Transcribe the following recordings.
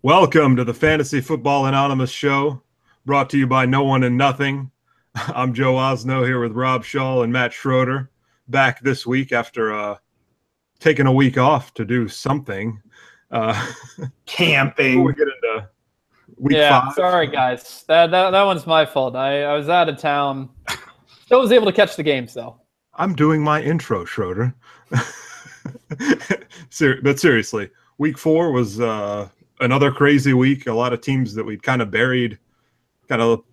Welcome to the Fantasy Football Anonymous Show, brought to you by No One and Nothing. I'm Joe Osno here with Rob Shaw and Matt Schroeder, back this week after taking a week off to do something. Camping. Before we get into week 5. Sorry, guys. That one's my fault. I was out of town. Still was able to catch the games, though. I'm doing my intro, Schroeder. But seriously, week 4 was another crazy week. A lot of teams that we'd kind of buried, kind of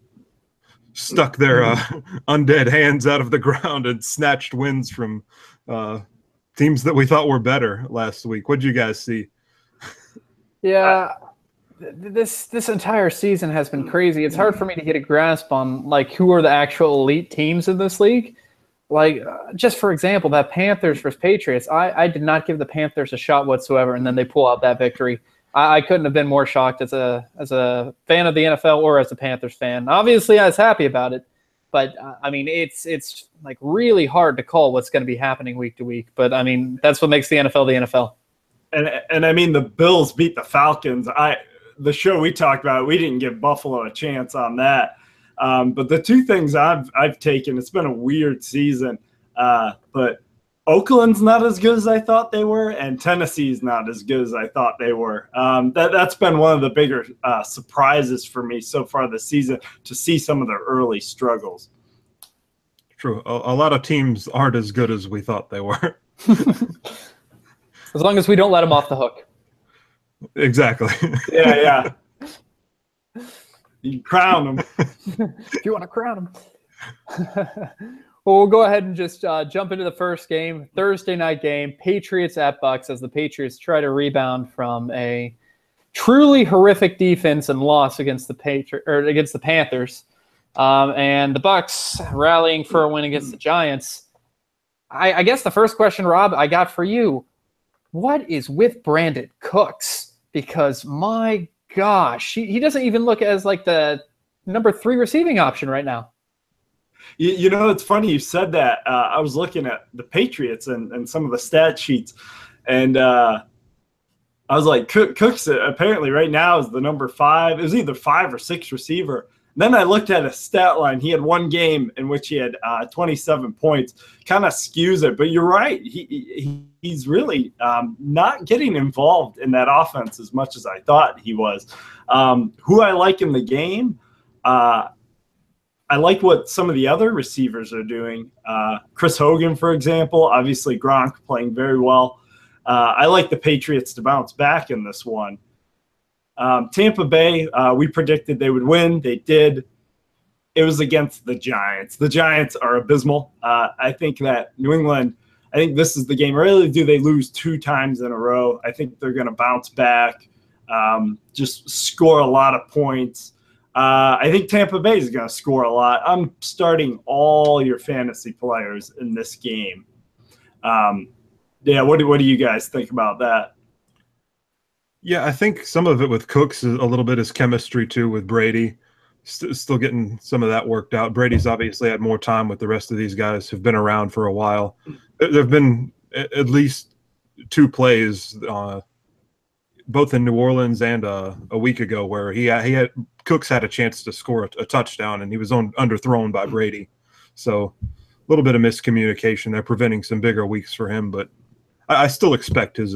stuck their undead hands out of the ground and snatched wins from teams that we thought were better last week. What did you guys see? Yeah, this entire season has been crazy. It's hard for me to get a grasp on who are the actual elite teams in this league. Just for example, that Panthers versus Patriots, I did not give the Panthers a shot whatsoever, and then they pull out that victory. I couldn't have been more shocked as a fan of the NFL or as a Panthers fan. Obviously, I was happy about it, but it's really hard to call what's going to be happening week to week. But that's what makes the NFL the NFL. And the Bills beat the Falcons. The show we talked about, we didn't give Buffalo a chance on that. But the two things I've taken, it's been a weird season, but Oakland's not as good as I thought they were, and Tennessee's not as good as I thought they were. That's been one of the bigger surprises for me so far this season, to see some of their early struggles. True. A lot of teams aren't as good as we thought they were. As long as we don't let them off the hook. Exactly. Yeah. You crown them. If you want to crown them. Well, we'll go ahead and just jump into the first game, Thursday night game, Patriots at Bucks, as the Patriots try to rebound from a truly horrific defense and loss against the Panthers, and the Bucks rallying for a win against the Giants. I guess the first question, Rob, I got for you: what is with Brandon Cooks? Because my gosh, he doesn't even look as the number 3 receiving option right now. You know, it's funny you said that. I was looking at the Patriots and some of the stat sheets, and I was like, Cooks apparently right now is the number 5. It was either 5 or 6 receiver. Then I looked at his stat line. He had one game in which he had 27 points. Kind of skews it, but you're right. He's really not getting involved in that offense as much as I thought he was. Who I like in the game, I like what some of the other receivers are doing. Chris Hogan, for example, obviously Gronk playing very well. I like the Patriots to bounce back in this one. Tampa Bay, we predicted they would win. They did. It was against the Giants. The Giants are abysmal. I think that New England, I think this is the game. Rarely do they lose 2 times in a row. I think they're going to bounce back, just score a lot of points. I think Tampa Bay is going to score a lot. I'm starting all your fantasy players in this game. What do you guys think about that? Yeah, I think some of it with Cooks is a little bit is chemistry too with Brady. Still getting some of that worked out. Brady's obviously had more time with the rest of these guys who've been around for a while. There have been at least 2 plays, both in New Orleans and a week ago, where he had Cooks had a chance to score a touchdown, and he was underthrown by Brady. So a little bit of miscommunication there, preventing some bigger weeks for him. But I still expect his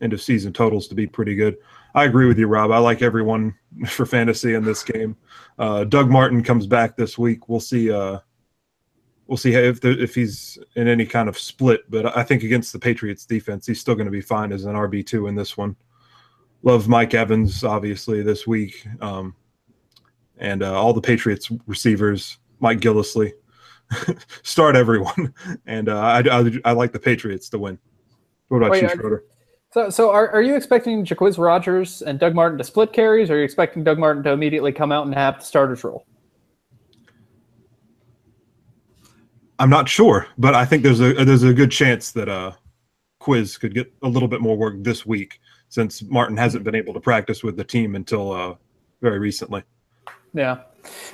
end of season totals to be pretty good. I agree with you, Rob. I like everyone for fantasy in this game. Doug Martin comes back this week. We'll see. We'll see if he's in any kind of split. But I think against the Patriots defense, he's still going to be fine as an RB2 in this one. Love Mike Evans, obviously, this week. And all the Patriots receivers, Mike Gillislee. Start everyone. And I like the Patriots to win. What about you, Schroeder? So are you expecting Jacquizz Rodgers and Doug Martin to split carries, or are you expecting Doug Martin to immediately come out and have the starter's role? I'm not sure, but I think there's a good chance that Quiz could get a little bit more work this week, since Martin hasn't been able to practice with the team until very recently. Yeah.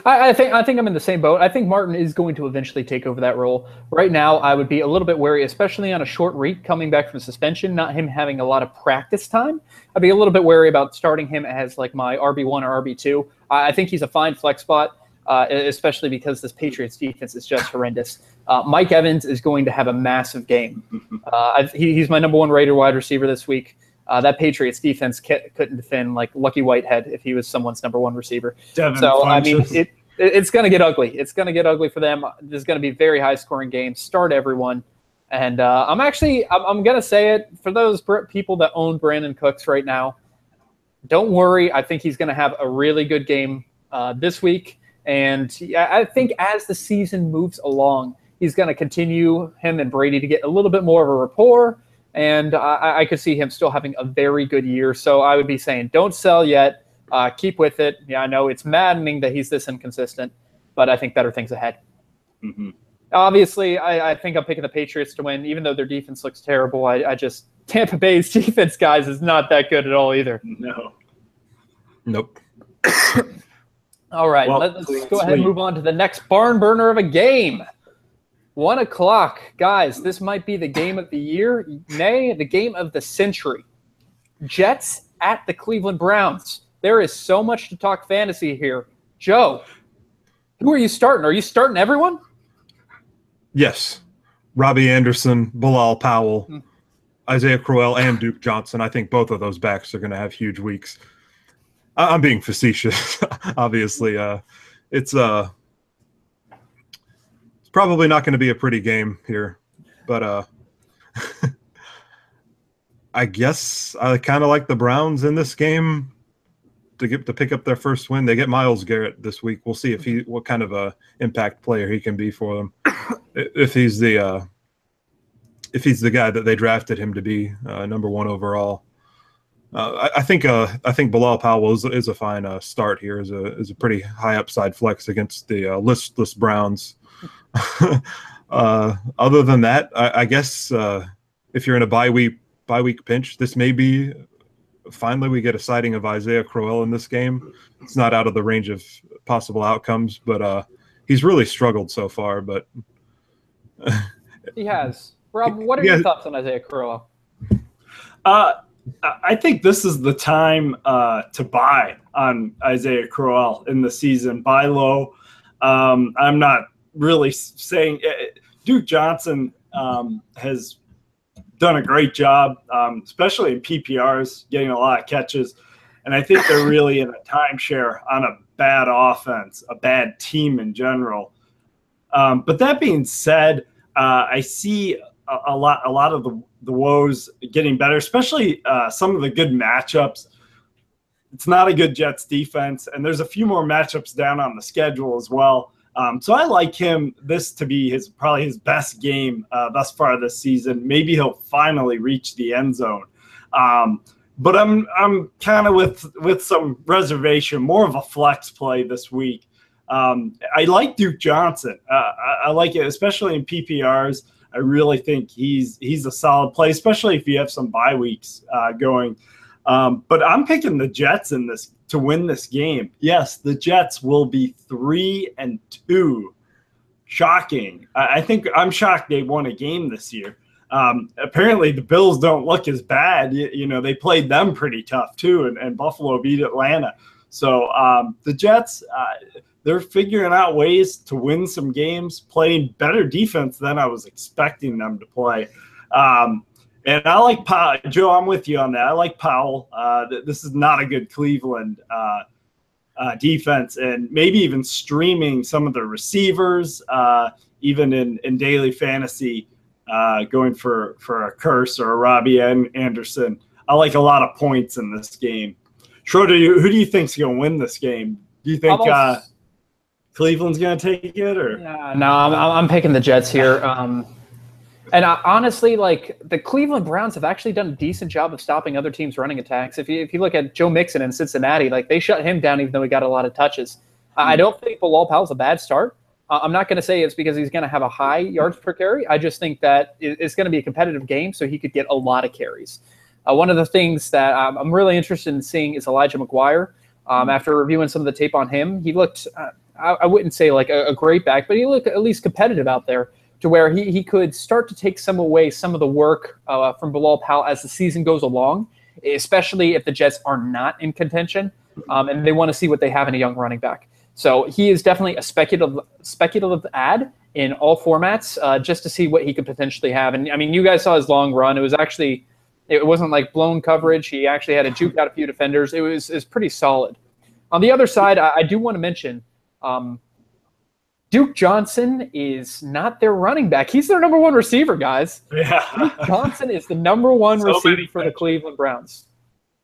I think I'm in the same boat. I think Martin is going to eventually take over that role. Right now, I would be a little bit wary, especially on a short week coming back from suspension, not him having a lot of practice time. I'd be a little bit wary about starting him as like my RB1 or RB2. I think he's a fine flex spot, especially because this Patriots defense is just horrendous. Mike Evans is going to have a massive game. He's my number 1 rated wide receiver this week. That Patriots defense couldn't defend like Lucky Whitehead if he was somemo's number 1 receiver. I mean, it's going to get ugly. It's going to get ugly for them. There's going to be very high scoring games. Start everyone. And I'm going to say it for those people that own Brandon Cooks right now. Don't worry. I think he's going to have a really good game this week. And I think as the season moves along, he's going to continue him and Brady to get a little bit more of a rapport. And I could see him still having a very good year. So I would be saying don't sell yet. Keep with it. Yeah, I know it's maddening that he's this inconsistent, but I think better things ahead. Mm-hmm. Obviously, I think I'm picking the Patriots to win, even though their defense looks terrible. I just Tampa Bay's defense, guys, is not that good at all either. No. Nope. All right, well, let's go ahead and move on to the next barn burner of a game. 1 o'clock. Guys, this might be the game of the year, nay, the game of the century. Jets at the Cleveland Browns. There is so much to talk fantasy here. Joe, who are you starting? Are you starting everyone? Yes. Robbie Anderson, Bilal Powell, Isaiah Crowell, and Duke Johnson. I think both of those backs are going to have huge weeks. I'm being facetious, obviously. It's probably not going to be a pretty game here, but I guess I kind of like the Browns in this game to pick up their first win. They get Myles Garrett this week. We'll see what kind of a impact player he can be for them. If he's the guy that they drafted him to be, number 1 overall. I think Bilal Powell is a fine start here. Is a pretty high upside flex against the listless Browns. Other than that, I guess if you're in a bye week pinch, this may be finally we get a sighting of Isaiah Crowell in this game. It's not out of the range of possible outcomes, but he's really struggled so far. But he has. Rob, what are your thoughts on Isaiah Crowell? I think this is the time to buy on Isaiah Crowell in the season. Buy low. I'm not really saying Duke Johnson has done a great job, especially in PPRs, getting a lot of catches. And I think they're really in a timeshare on a bad offense, a bad team in general. But that being said, I see a lot of the woes getting better, especially some of the good matchups. It's not a good Jets defense, and there's a few more matchups down on the schedule as well. So I like this to be probably his best game thus far this season. Maybe he'll finally reach the end zone. But I'm kind of with some reservation, more of a flex play this week. I like Duke Johnson. I like it, especially in PPRs. I really think he's a solid play, especially if you have some bye weeks going. But I'm picking the Jets in this to win this game. Yes, the Jets will be 3-2. Shocking. I think I'm shocked they won a game this year. Apparently the Bills don't look as bad. You know, they played them pretty tough too, and Buffalo beat Atlanta. So the Jets, they're figuring out ways to win some games, playing better defense than I was expecting them to play. And I like Powell. Joe, I'm with you on that. I like Powell. This is not a good Cleveland defense, and maybe even streaming some of the receivers, even in daily fantasy, going for a Curse or a Robbie Anderson. I like a lot of points in this game. Schroeder, who do you think's going to win this game? Do you think Cleveland's going to take it, or? Yeah, no, I'm picking the Jets here. And honestly, like the Cleveland Browns have actually done a decent job of stopping other teams' running attacks. If you look at Joe Mixon in Cincinnati, like they shut him down even though he got a lot of touches. I don't think Bilal Powell's a bad start. I'm not going to say it's because he's going to have a high yards per carry. I just think that it's going to be a competitive game, so he could get a lot of carries. One of the things that I'm really interested in seeing is Elijah McGuire. After reviewing some of the tape on him, he looked, I wouldn't say like a great back, but he looked at least competitive out there to where he could start to take some of the work from Bilal Powell as the season goes along, especially if the Jets are not in contention and they want to see what they have in a young running back. So he is definitely a speculative ad in all formats just to see what he could potentially have. And I mean, you guys saw his long run. It wasn't like blown coverage. He actually had to juke out a few defenders. It was pretty solid. On the other side, I do want to mention Duke Johnson is not their running back. He's their number one receiver, guys. Yeah. Duke Johnson is the number one receiver for the Cleveland Browns.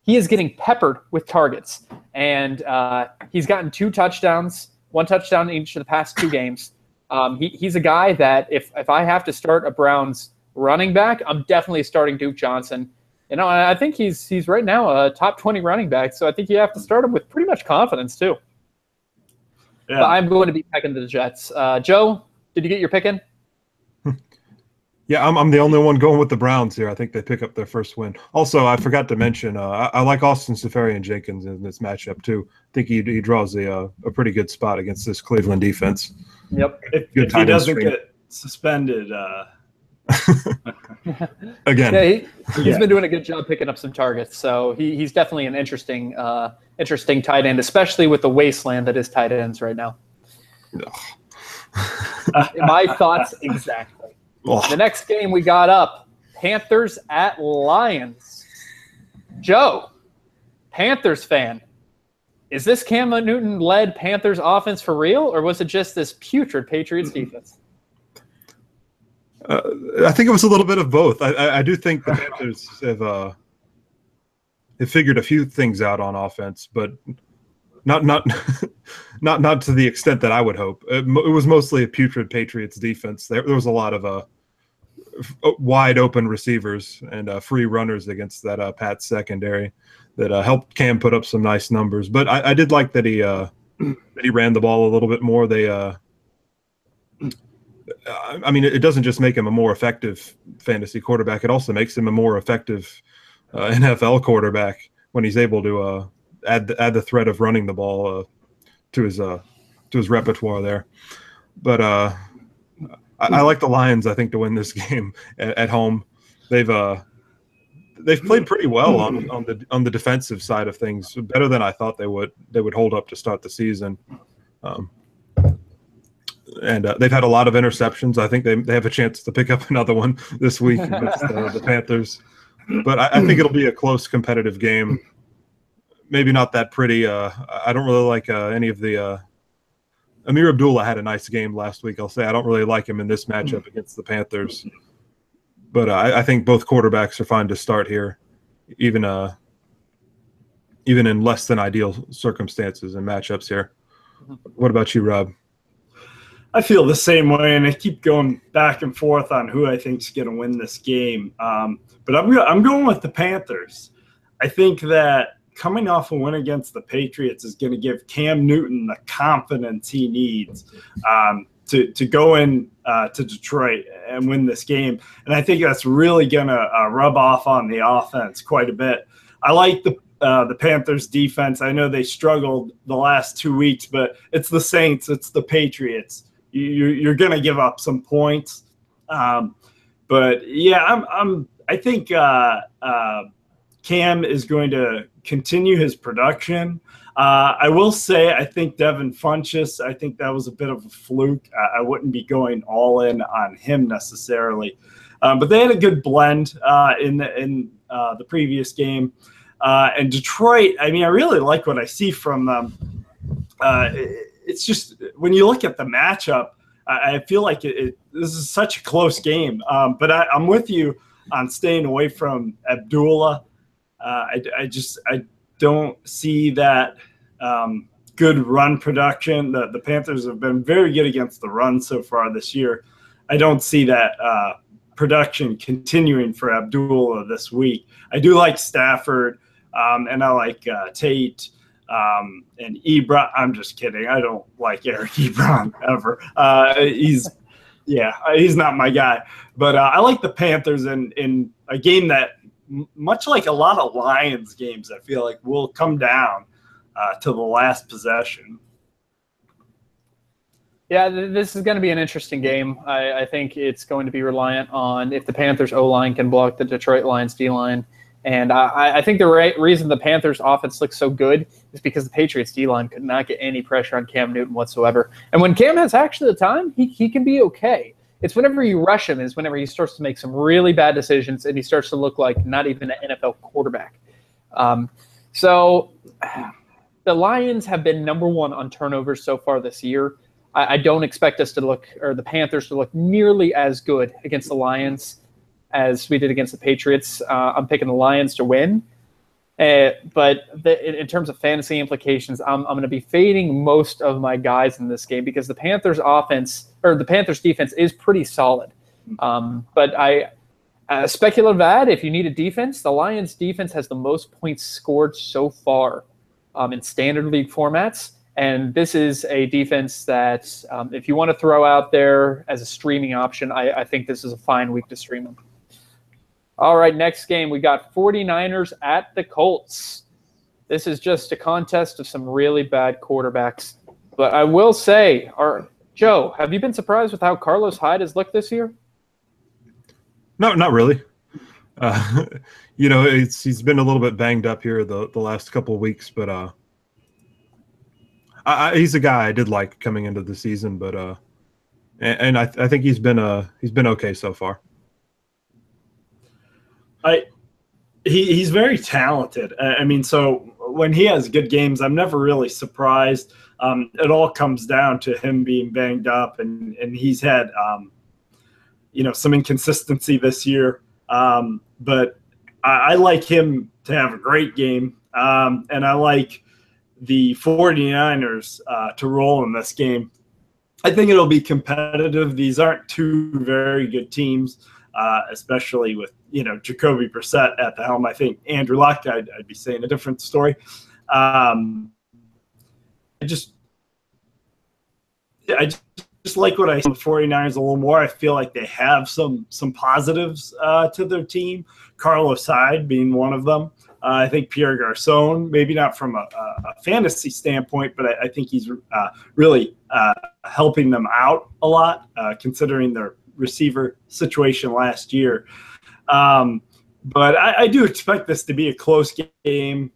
He is getting peppered with targets, and he's gotten 2 touchdowns, 1 touchdown in each of the past 2 games. He's a guy that if I have to start a Browns running back, I'm definitely starting Duke Johnson. You know, I think he's right now a top 20 running back, so I think you have to start him with pretty much confidence too. Yeah. But I'm going to be picking the Jets. Joe, did you get your pick in? Yeah, I'm the only one going with the Browns here. I think they pick up their first win. Also, I forgot to mention, I like Austin Seferian-Jenkins in this matchup too. I think he draws a pretty good spot against this Cleveland defense. Yep. If he doesn't get suspended. Again. Yeah, he's been doing a good job picking up some targets. So he's definitely an interesting tight end, especially with the wasteland that is tight ends right now. My thoughts exactly. The next game we got up, Panthers at Lions. Joe, Panthers fan, is this Cam Newton-led Panthers offense for real, or was it just this putrid Patriots defense? I think it was a little bit of both. I do think the Panthers have figured a few things out on offense, but not to the extent that I would hope. It was mostly a putrid Patriots defense. There was a lot of wide open receivers and free runners against that Pats secondary that helped Cam put up some nice numbers. But I did like that he ran the ball a little bit more. I mean, it doesn't just make him a more effective fantasy quarterback. It also makes him a more effective NFL quarterback when he's able to add the threat of running the ball to his repertoire there. But I like the Lions, I think, to win this game at home. They've played pretty well on the defensive side of things, better than I thought they would hold up to start the season. And they've had a lot of interceptions. I think they have a chance to pick up another one this week against the Panthers. But I think it'll be a close, competitive game. Maybe not that pretty. I don't really like any of the Amir Abdullah had a nice game last week. I'll say I don't really like him in this matchup against the Panthers. But I think both quarterbacks are fine to start here, even in less than ideal circumstances and matchups here. What about you, Rob? I feel the same way, and I keep going back and forth on who I think is going to win this game. But I'm going with the Panthers. I think that coming off a win against the Patriots is going to give Cam Newton the confidence he needs to go in to Detroit and win this game. And I think that's really going to rub off on the offense quite a bit. I like the Panthers defense. I know they struggled the last 2 weeks, but it's the Saints, it's the Patriots. You're going to give up some points. But yeah, I think Cam is going to continue his production. I will say I think Devin Funchess, I think that was a bit of a fluke. I wouldn't be going all in on him necessarily. But they had a good blend in the previous game. And Detroit, I mean, I really like what I see from them. It's just when you look at the matchup, I feel like this is such a close game. But I'm with you on staying away from Abdullah. I don't see that good run production. The Panthers have been very good against the run so far this year. I don't see that production continuing for Abdullah this week. I do like Stafford, and I like Tate. And Ebron, I'm just kidding. I don't like Eric Ebron ever. He's not my guy. But I like the Panthers in a game that, much like a lot of Lions games, I feel like will come down to the last possession. Yeah, this is going to be an interesting game. I think it's going to be reliant on if the Panthers O-line can block the Detroit Lions D-line. And I think the reason the Panthers offense looks so good is because the Patriots D-line could not get any pressure on Cam Newton whatsoever. And when Cam has actually the time, he can be okay. It's whenever you rush him is whenever he starts to make some really bad decisions and he starts to look like not even an NFL quarterback. So the Lions have been number one on turnovers so far this year. I don't expect us to look, or the Panthers to look nearly as good against the Lions as we did against the Patriots. I'm picking the Lions to win. But in terms of fantasy implications, I'm going to be fading most of my guys in this game because the Panthers offense, or the Panthers defense is pretty solid. But speculative ad, if you need a defense, the Lions defense has the most points scored so far in standard league formats. And this is a defense that if you want to throw out there as a streaming option, I think this is a fine week to stream them. All right, next game, we got 49ers at the Colts. This is just a contest of some really bad quarterbacks. But I will say, Joe, have you been surprised with how Carlos Hyde has looked this year? No, not really. He's been a little bit banged up here the last couple of weeks, but he's a guy I did like coming into the season, but I think he's been okay so far. He's very talented. I mean, so when he has good games, I'm never really surprised. It all comes down to him being banged up, and he's had some inconsistency this year. But I like him to have a great game, and I like the 49ers to roll in this game. I think it'll be competitive. These aren't two very good teams, especially with Jacoby Brissett at the helm. I think Andrew Luck, I'd be saying a different story. I just like what I see with the 49ers a little more. I feel like they have some positives to their team. Carlos Hyde being one of them. I think Pierre Garçon, maybe not from a fantasy standpoint, but I think he's really helping them out a lot, considering their receiver situation last year. But I do expect this to be a close game.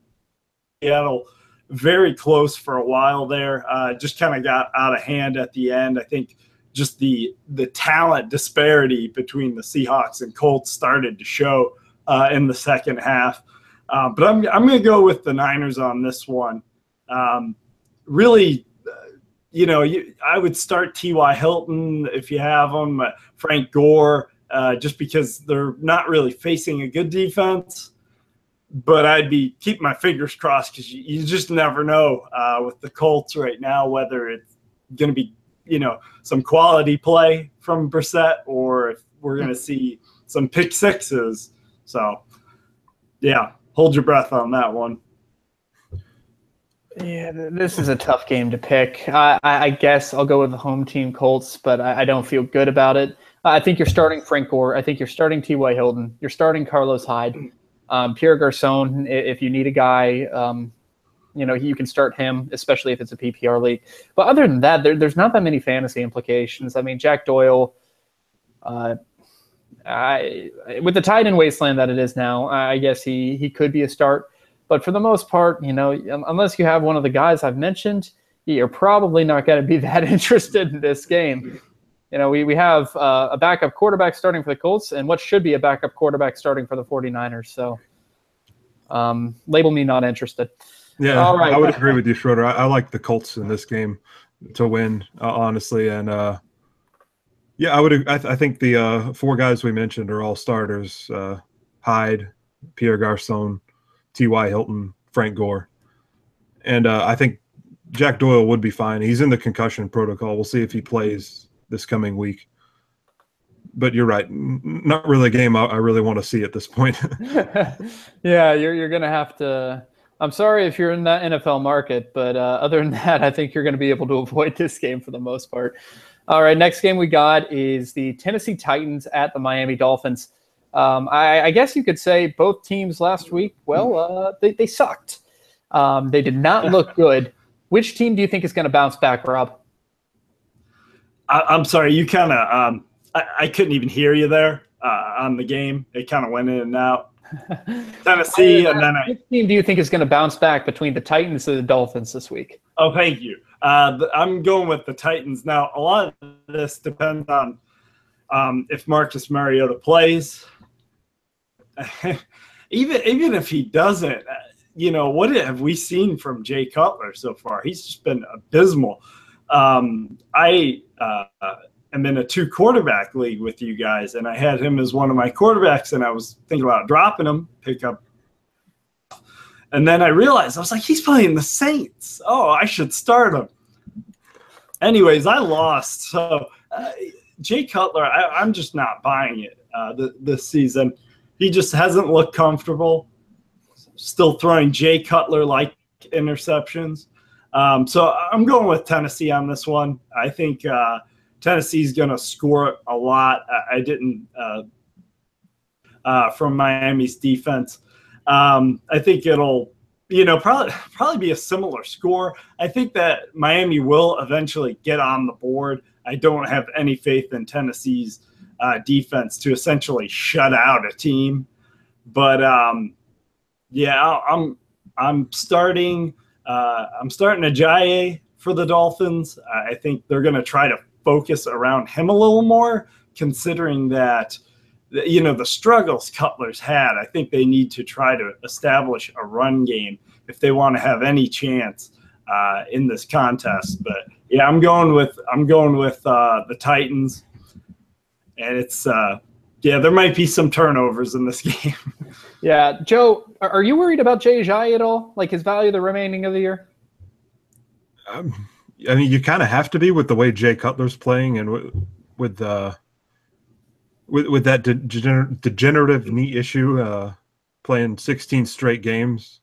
Seattle very close for a while there. Just kind of got out of hand at the end. I think just the talent disparity between the Seahawks and Colts started to show in the second half. But I'm going to go with the Niners on this one. Really, I would start T.Y. Hilton if you have him, Frank Gore, just because they're not really facing a good defense. But I'd be keeping my fingers crossed because you just never know with the Colts right now whether it's going to be, some quality play from Brissett or if we're going to see some pick sixes. So, yeah. Hold your breath on that one. Yeah, this is a tough game to pick. I guess I'll go with the home team Colts, but I don't feel good about it. I think you're starting Frank Gore. I think you're starting T.Y. Hilton. You're starting Carlos Hyde. Pierre Garçon, if you need a guy, you can start him, especially if it's a PPR league. But other than that, there's not that many fantasy implications. I mean, Jack Doyle, with the tight end wasteland that it is now, I guess he could be a start. But for the most part, unless you have one of the guys I've mentioned, you're probably not going to be that interested in this game. We have a backup quarterback starting for the Colts and what should be a backup quarterback starting for the 49ers. So label me not interested. Yeah, all right. I would agree with you, Schroeder. I like the Colts in this game to win, honestly. And yeah, I think the four guys we mentioned are all starters: Hyde, Pierre Garçon, T.Y. Hilton, Frank Gore, and I think Jack Doyle would be fine. He's in the concussion protocol. We'll see if he plays this coming week. But you're right, not really a game I really want to see at this point. Yeah, you're going to have to. I'm sorry if you're in that NFL market, but other than that, I think you're going to be able to avoid this game for the most part. All right, next game we got is the Tennessee Titans at the Miami Dolphins. I guess you could say both teams last week, well, they sucked. They did not look good. Which team do you think is going to bounce back, Rob? I'm sorry, you kind of I couldn't even hear you there on the game. It kind of went in and out. Tennessee, and then which team do you think is going to bounce back between the Titans and the Dolphins this week? Oh, thank you. I'm going with the Titans. Now, a lot of this depends on if Marcus Mariota plays. even if he doesn't, what have we seen from Jay Cutler so far? He's just been abysmal. I am in a 2-quarterback league with you guys, and I had him as one of my quarterbacks, and I was thinking about dropping him, pick up. And then I realized, I was like, he's playing the Saints. Oh, I should start him. Anyways, I lost. So Jay Cutler, I'm just not buying it this season. He just hasn't looked comfortable. Still throwing Jay Cutler-like interceptions. So I'm going with Tennessee on this one. I think Tennessee's going to score a lot. I didn't from Miami's defense. I think it'll, probably be a similar score. I think that Miami will eventually get on the board. I don't have any faith in Tennessee's defense to essentially shut out a team. But yeah, I'm starting Ajayi for the Dolphins. I think they're going to try to focus around him a little more, considering that the struggles Cutler's had. I think they need to try to establish a run game if they want to have any chance in this contest. But yeah, I'm going with the Titans, and it's there might be some turnovers in this game. Yeah, Joe, are you worried about Jay Ajayi at all? Like his value the remaining of the year? I mean, you kind of have to be with the way Jay Cutler's playing, and with that degenerative knee issue, playing 16 straight games.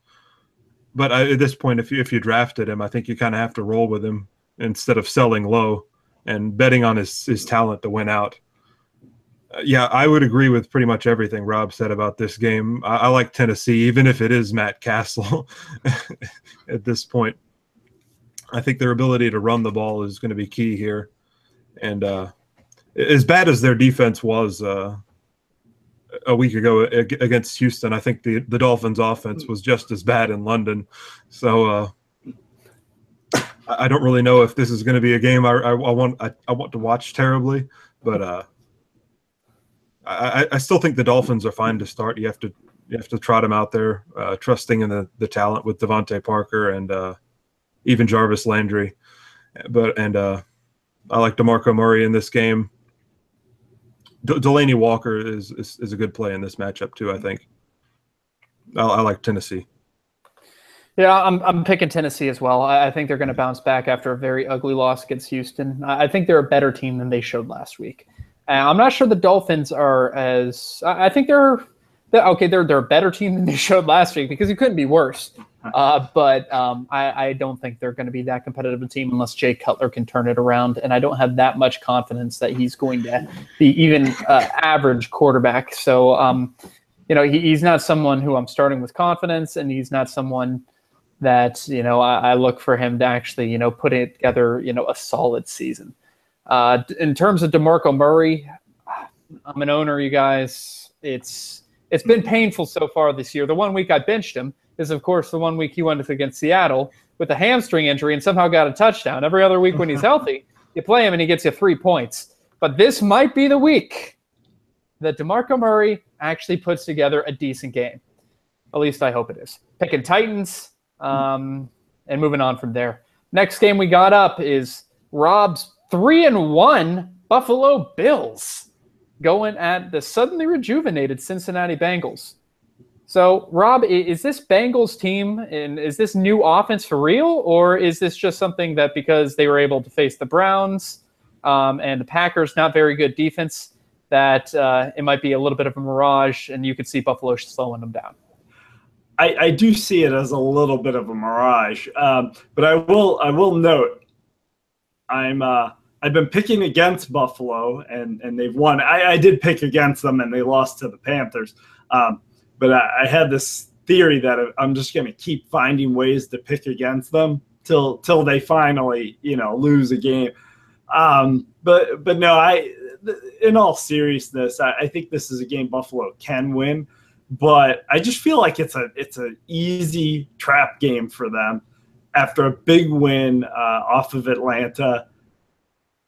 But at this point, if you drafted him, I think you kind of have to roll with him instead of selling low and betting on his talent to win out. Yeah, I would agree with pretty much everything Rob said about this game. I like Tennessee, even if it is Matt Castle at this point. I think their ability to run the ball is going to be key here. And as bad as their defense was a week ago against Houston, I think the Dolphins' offense was just as bad in London. So I don't really know if this is going to be a game I want to watch terribly, but I still think the Dolphins are fine to start. You have to trot them out there, trusting in the talent with Devontae Parker and even Jarvis Landry. I like DeMarco Murray in this game. Delaney Walker is a good play in this matchup too, I think. I like Tennessee. Yeah, I'm picking Tennessee as well. I think they're going to bounce back after a very ugly loss against Houston. I think they're a better team than they showed last week. I'm not sure the Dolphins are as – I think they're a better team than they showed last week because it couldn't be worse. But I don't think they're going to be that competitive a team unless Jay Cutler can turn it around. And I don't have that much confidence that he's going to be even average quarterback. So, he's not someone who I'm starting with confidence, and he's not someone that, I look for him to actually, put it together, a solid season. In terms of DeMarco Murray, I'm an owner, you guys. It's been painful so far this year. The 1 week I benched him is, of course, the 1 week he went against Seattle with a hamstring injury and somehow got a touchdown. Every other week when he's healthy, you play him and he gets you 3 points. But this might be the week that DeMarco Murray actually puts together a decent game. At least I hope it is. Picking Titans and moving on from there. Next game we got up is Rob's 3-1 Buffalo Bills going at the suddenly rejuvenated Cincinnati Bengals. So, Rob, is this Bengals team and is this new offense for real, or is this just something that because they were able to face the Browns and the Packers, not very good defense, that it might be a little bit of a mirage and you could see Buffalo slowing them down? I do see it as a little bit of a mirage, but I will note I've been picking against Buffalo and they've won. I did pick against them and they lost to the Panthers. But I had this theory that I'm just going to keep finding ways to pick against them till they finally, lose a game. But no, in all seriousness, I think this is a game Buffalo can win, but I just feel like it's an easy trap game for them after a big win off of Atlanta.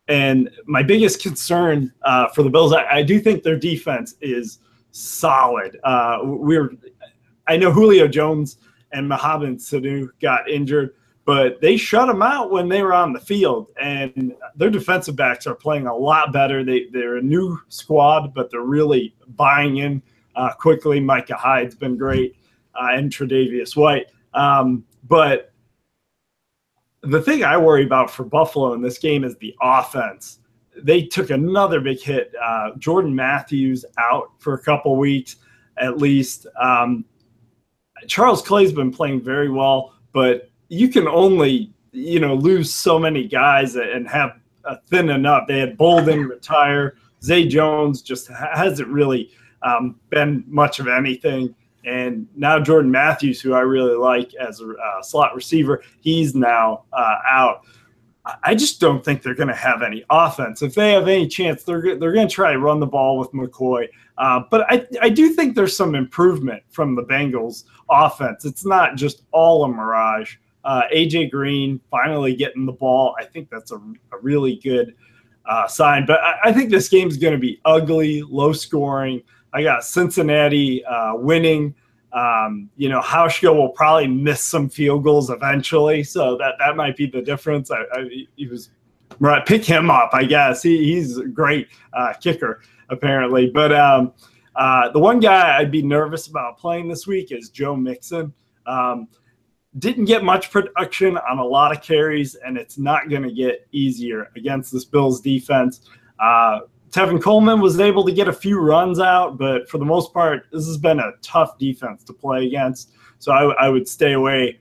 And my biggest concern for the Bills, I do think their defense is solid. I know Julio Jones and Mohamed Sanu got injured, but they shut them out when they were on the field, and their defensive backs are playing a lot better. They're a new squad, but they're really buying in quickly. Micah Hyde's been great, and Tre'Davious White. But the thing I worry about for Buffalo in this game is the offense. They took another big hit. Jordan Matthews out for a couple weeks at least. Charles Clay's been playing very well, but you can only, lose so many guys and have a thin enough. They had Bolden retire. Zay Jones just hasn't really been much of anything. And now Jordan Matthews, who I really like as a slot receiver, he's now out. I just don't think they're going to have any offense. If they have any chance, they're going to try to run the ball with McCoy. But I do think there's some improvement from the Bengals offense. It's not just all a mirage. AJ Green finally getting the ball. I think that's a really good sign. But I think this game's going to be ugly, low scoring. I got Cincinnati winning. Hauschka will probably miss some field goals eventually, so that might be the difference. He was right. Pick him up, I guess. He's a great kicker, apparently. But the one guy I'd be nervous about playing this week is Joe Mixon. Didn't get much production on a lot of carries, and it's not going to get easier against this Bills defense. Tevin Coleman was able to get a few runs out, but for the most part, this has been a tough defense to play against. So I would stay away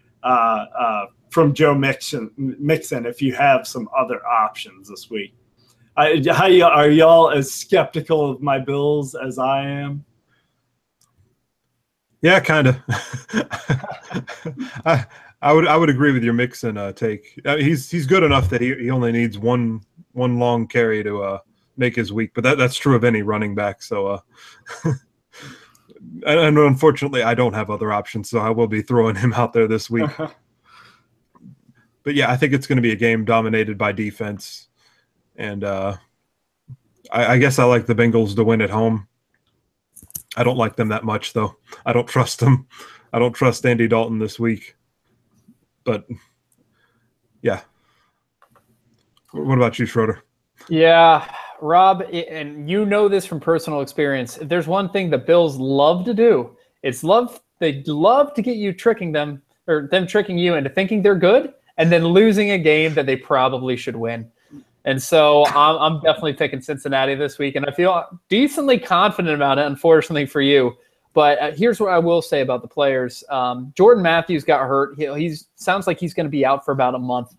from Joe Mixon if you have some other options this week. Are y'all as skeptical of my Bills as I am? Yeah, kind of. I would agree with your Mixon take. He's good enough that he only needs one long carry to make his week, but that's true of any running back. So, and unfortunately, I don't have other options, so I will be throwing him out there this week. But yeah, I think it's going to be a game dominated by defense, and I guess I like the Bengals to win at home. I don't like them that much, though. I don't trust them. I don't trust Andy Dalton this week. But yeah, what about you, Schroeder? Yeah. Rob, and you know this from personal experience, if there's one thing the Bills love to do, they love to get you tricking them, or them tricking you into thinking they're good and then losing a game that they probably should win. And so I'm definitely picking Cincinnati this week, and I feel decently confident about it, unfortunately for you. But here's what I will say about the players. Jordan Matthews got hurt. He sounds like he's going to be out for about a month.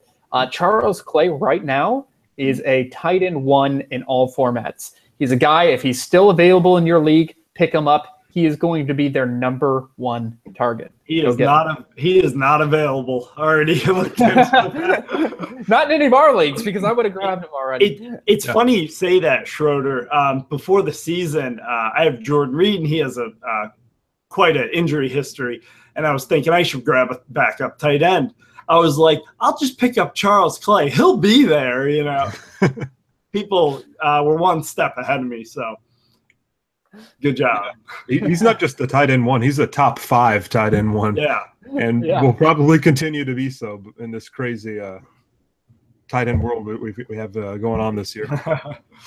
Charles Clay right now is a tight end 1 in all formats. He's a guy, if he's still available in your league, pick him up. He is going to be their number 1 target. He is not available. Already looked into Not in any of our leagues, because I would have grabbed him already. It's funny you say that, Schroeder. Before the season, I have Jordan Reed, and he has quite an injury history. And I was thinking I should grab a backup tight end. I was like, I'll just pick up Charles Clay. He'll be there, People were one step ahead of me, so good job. He's not just a tight end 1. He's a top 5 tight end 1. Yeah. And will probably continue to be so in this crazy tight end world we have going on this year.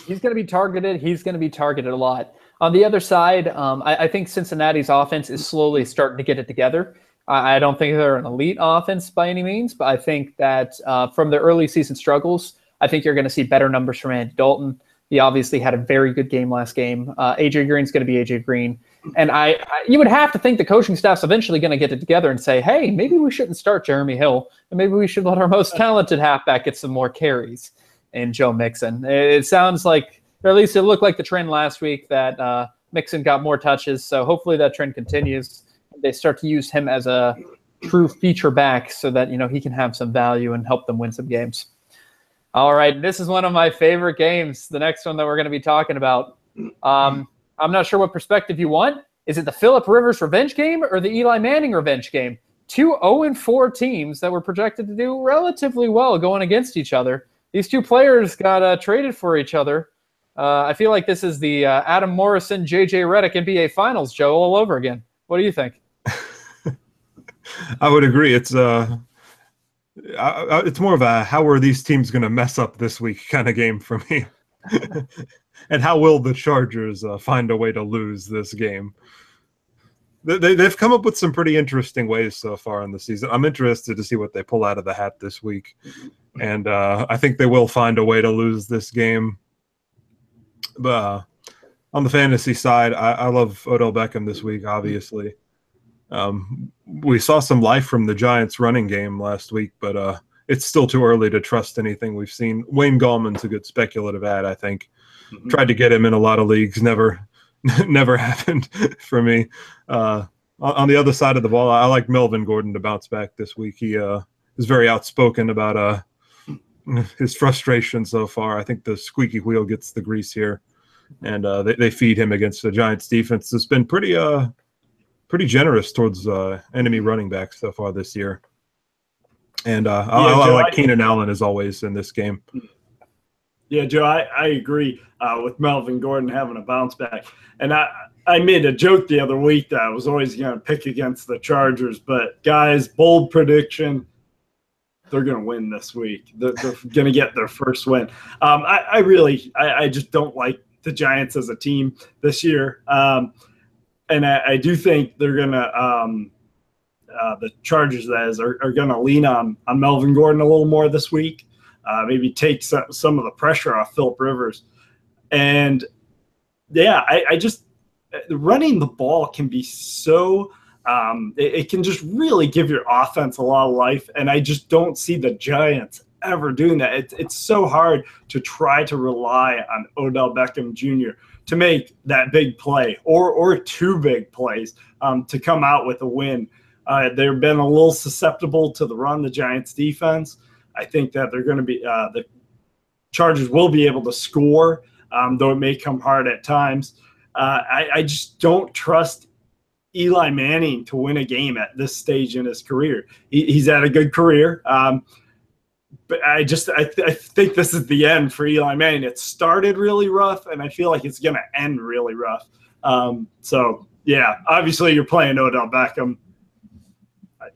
He's going to be targeted. He's going to be targeted a lot. On the other side, I think Cincinnati's offense is slowly starting to get it together. I don't think they're an elite offense by any means, but I think that from the early season struggles, I think you're going to see better numbers from Andy Dalton. He obviously had a very good game last game. AJ Green's going to be AJ Green. And you would have to think the coaching staff's eventually going to get it together and say, hey, maybe we shouldn't start Jeremy Hill, and maybe we should let our most talented halfback get some more carries in Joe Mixon. It sounds like, or at least it looked like the trend last week that Mixon got more touches, so hopefully that trend continues. they start to use him as a true feature back so that, he can have some value and help them win some games. All right, this is one of my favorite games, the next one that we're going to be talking about. I'm not sure what perspective you want. Is it the Phillip Rivers revenge game or the Eli Manning revenge game? Two 0-4 teams that were projected to do relatively well going against each other. These two players got traded for each other. I feel like this is the Adam Morrison, J.J. Redick NBA Finals, Joe, all over again. What do you think? I would agree. It's more of a how are these teams going to mess up this week kind of game for me. And how will the Chargers find a way to lose this game? They've come up with some pretty interesting ways so far in the season. I'm interested to see what they pull out of the hat this week. And I think they will find a way to lose this game. But on the fantasy side, I love Odell Beckham this week, obviously. We saw some life from the Giants running game last week, but it's still too early to trust anything we've seen. Wayne Gallman's a good speculative ad, I think. Tried to get him in a lot of leagues, never happened for me. On the other side of the ball, I like Melvin Gordon to bounce back this week. He is very outspoken about his frustration so far. I think the squeaky wheel gets the grease here, and they feed him against the Giants defense. It's been pretty generous towards enemy running backs so far this year. And I like Keenan Allen as always in this game. Yeah, Joe, I agree with Melvin Gordon having a bounce back. And I made a joke the other week that I was always going to pick against the Chargers. But, guys, bold prediction, they're going to win this week. They're going to get their first win. I just don't like the Giants as a team this year. And I do think they're going to the Chargers, that is, are going to lean on Melvin Gordon a little more this week. Maybe take some of the pressure off Phillip Rivers. And, yeah, I just – running the ball can be so it can just really give your offense a lot of life, and I just don't see the Giants ever doing that. It's so hard to try to rely on Odell Beckham Jr. to make that big play or two big plays to come out with a win. They've been a little susceptible to the run, the Giants defense. I think that they're going to be the Chargers will be able to score, though it may come hard at times. I just don't trust Eli Manning to win a game at this stage in his career. He's had a good career, but I think this is the end for Eli Manning. It started really rough, and I feel like it's going to end really rough. So, yeah, obviously you're playing Odell Beckham.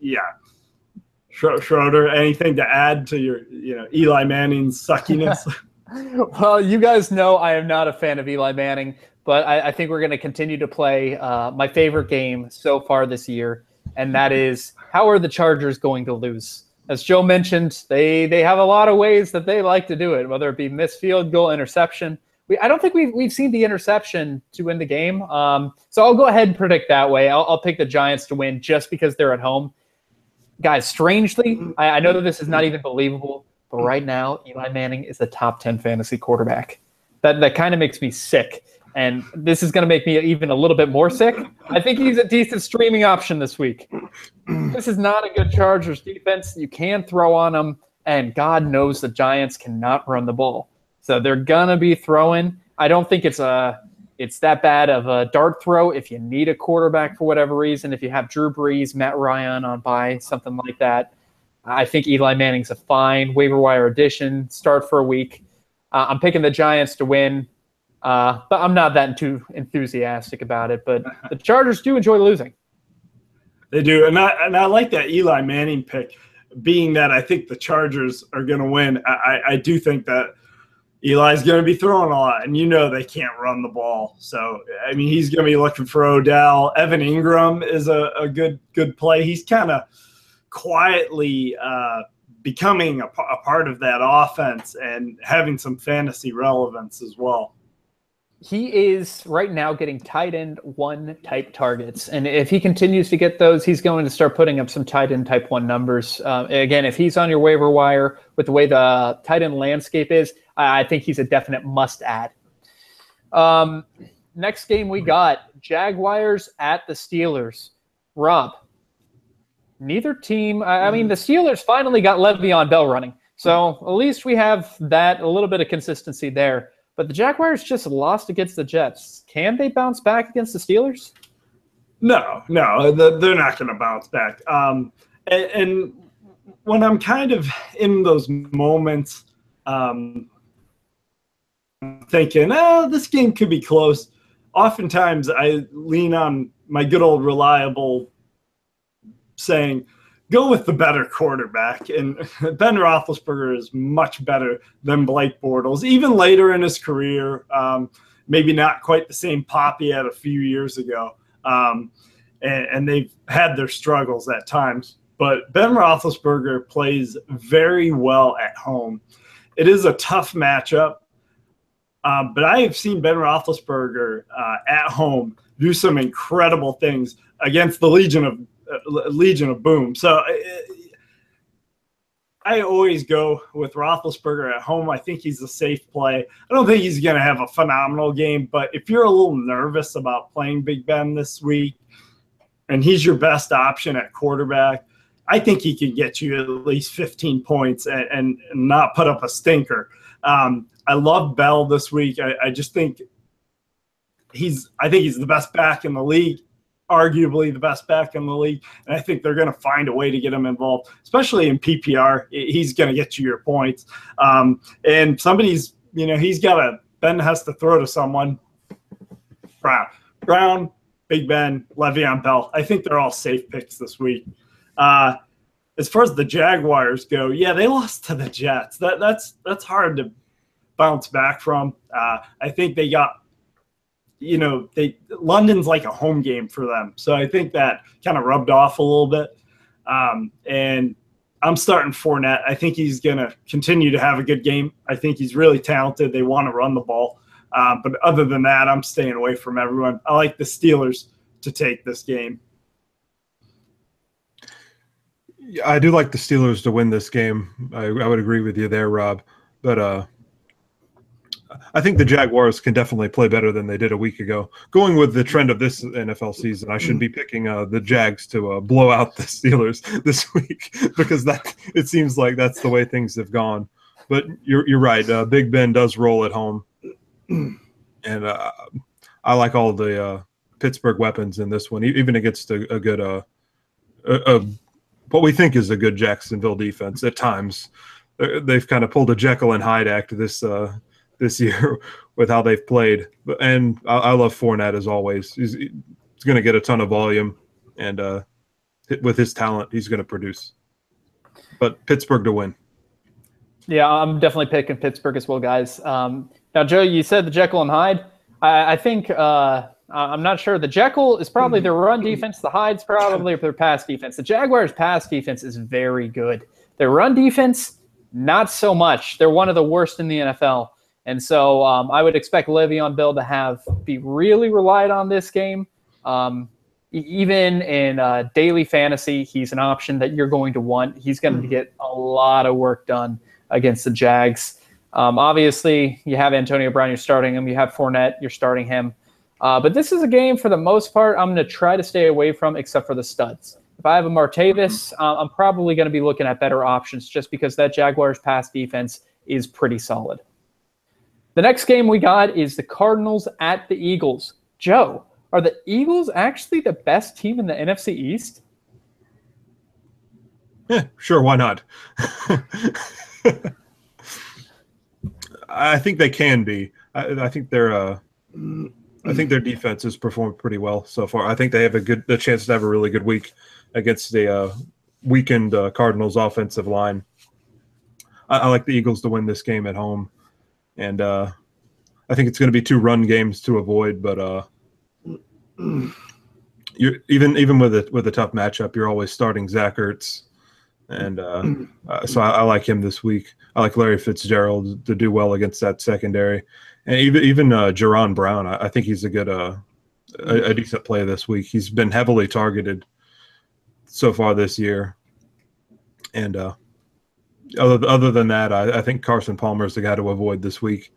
Yeah. Schroeder, anything to add to your, Eli Manning's suckiness? Well, you guys know I am not a fan of Eli Manning, but I think we're going to continue to play my favorite game so far this year, and that is how are the Chargers going to lose? As Joe mentioned, they have a lot of ways that they like to do it, whether it be missed field goal, interception. I don't think we've seen the interception to win the game, so I'll go ahead and predict that way. I'll pick the Giants to win just because they're at home. Guys, strangely, I know that this is not even believable, but right now, Eli Manning is the top 10 fantasy quarterback. That kind of makes me sick, and this is going to make me even a little bit more sick. I think he's a decent streaming option this week. This is not a good Chargers defense. You can throw on them, and God knows the Giants cannot run the ball. So they're going to be throwing. I don't think it's that bad of a dart throw if you need a quarterback for whatever reason. If you have Drew Brees, Matt Ryan on bye, something like that. I think Eli Manning's a fine waiver wire addition, start for a week. I'm picking the Giants to win, but I'm not that too enthusiastic about it. But the Chargers do enjoy losing. They do, and I like that Eli Manning pick, being that I think the Chargers are going to win. I do think that Eli's going to be throwing a lot, and they can't run the ball. So, I mean, he's going to be looking for Odell. Evan Ingram is a good play. He's kind of quietly becoming a part of that offense and having some fantasy relevance as well. He is right now getting tight end 1 type targets. And if he continues to get those, he's going to start putting up some tight end type 1 numbers. Again, if he's on your waiver wire with the way the tight end landscape is, I think he's a definite must add. Next game we got Jaguars at the Steelers. Rob, neither team. I mean, the Steelers finally got Le'Veon Bell running, so at least we have that, a little bit of consistency there. But the Jaguars just lost against the Jets. Can they bounce back against the Steelers? No, they're not going to bounce back. And when I'm kind of in those moments, thinking, this game could be close, oftentimes I lean on my good old reliable saying, go with the better quarterback. And Ben Roethlisberger is much better than Blake Bortles, even later in his career. Maybe not quite the same pop he had a few years ago. And they've had their struggles at times. But Ben Roethlisberger plays very well at home. It is a tough matchup. But I have seen Ben Roethlisberger at home do some incredible things against the Legion of Boom. So I always go with Roethlisberger at home. I think he's a safe play. I don't think he's going to have a phenomenal game, but if you're a little nervous about playing Big Ben this week and he's your best option at quarterback, I think he can get you at least 15 points and not put up a stinker. I love Bell this week. I just think he's the best back in the league, arguably the best back in the league. And I think they're going to find a way to get him involved, especially in PPR. He's going to get you your points. And Ben has to throw to someone. Brown, Big Ben, Le'Veon Bell. I think they're all safe picks this week. As far as the Jaguars go, yeah, they lost to the Jets. That's hard to bounce back from. I think they got, London's like a home game for them. So I think that kind of rubbed off a little bit. And I'm starting Fournette. I think he's going to continue to have a good game. I think he's really talented. They want to run the ball. But other than that, I'm staying away from everyone. I like the Steelers to take this game. Yeah, I do like the Steelers to win this game. I would agree with you there, Rob. But I think the Jaguars can definitely play better than they did a week ago. Going with the trend of this NFL season, I should be picking the Jags to blow out the Steelers this week because it seems like that's the way things have gone. But you're right. Big Ben does roll at home, and I like all the Pittsburgh weapons in this one, even against a good what we think is a good Jacksonville defense at times. They've kind of pulled a Jekyll and Hyde act this year with how they've played. And I love Fournette as always. He's going to get a ton of volume, and with his talent, he's going to produce. But Pittsburgh to win. Yeah, I'm definitely picking Pittsburgh as well, guys. Now, Joe, you said the Jekyll and Hyde. I think I'm not sure. The Jekyll is probably their run defense. The Hyde's probably their pass defense. The Jaguars' pass defense is very good. Their run defense, not so much. They're one of the worst in the NFL. And so I would expect Le'Veon Bell to be really relied on this game. Even in daily fantasy, he's an option that you're going to want. He's going to get a lot of work done against the Jags. Obviously, you have Antonio Brown, you're starting him. You have Fournette, you're starting him. But this is a game, for the most part, I'm going to try to stay away from, except for the studs. If I have a Martavis, I'm probably going to be looking at better options just because that Jaguars pass defense is pretty solid. The next game we got is the Cardinals at the Eagles. Joe, are the Eagles actually the best team in the NFC East? Yeah, sure, why not? I think they can be. I think their defense has performed pretty well so far. I think they have a chance to have a really good week against the weakened Cardinals offensive line. I like the Eagles to win this game at home, and I think it's going to be 2 run games to avoid. But you're even with a tough matchup, you're always starting Zach Ertz. And so I like him this week. I like Larry Fitzgerald to do well against that secondary, and even Jaron Brown. I think he's a good, a decent play this week. He's been heavily targeted so far this year, and other than that, I think Carson Palmer is the guy to avoid this week.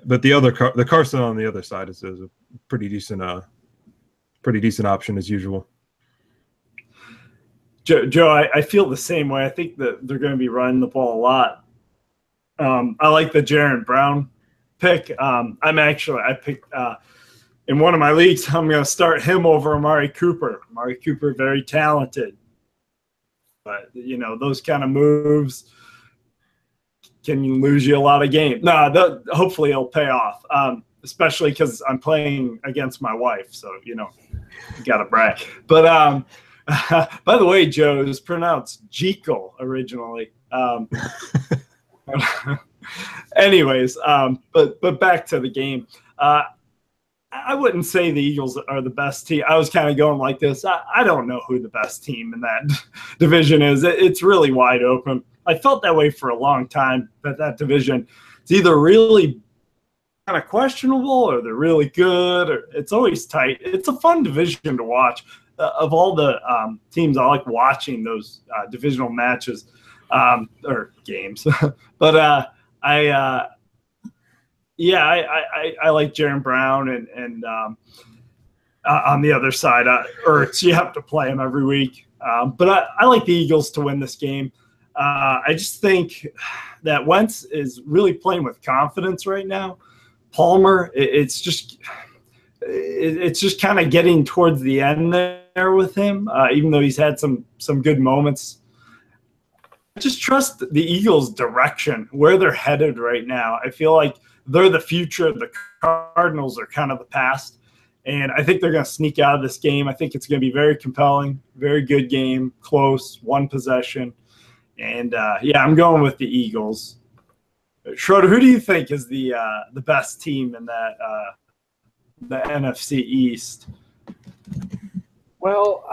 But the Carson on the other side is a pretty decent option as usual. Joe, I feel the same way. I think that they're going to be running the ball a lot. I like the Jaron Brown pick. I picked in one of my leagues, I'm going to start him over Amari Cooper. Amari Cooper, very talented. But, those kind of moves can lose you a lot of games. No, hopefully it'll pay off, especially because I'm playing against my wife. So, you got to brag. But by the way, Joe, it was pronounced Jekyll originally. Anyways, but back to the game. I wouldn't say the Eagles are the best team. I was kind of going like this. I don't know who the best team in that division is. It's really wide open. I felt that way for a long time, that division, it's either really kind of questionable or they're really good, or it's always tight. It's a fun division to watch. Of all the teams, I like watching those divisional matches or games. But I like Jaron Brown and on the other side, Ertz. You have to play him every week. But I like the Eagles to win this game. I just think that Wentz is really playing with confidence right now. Palmer, it's just kind of getting towards the end there with him, even though he's had some good moments. I just trust the Eagles' direction, where they're headed right now. I feel like they're the future. The Cardinals are kind of the past. And I think they're going to sneak out of this game. I think it's going to be very compelling, very good game, close, one possession. And, I'm going with the Eagles. Schroeder, who do you think is the best team in that the NFC East? Well,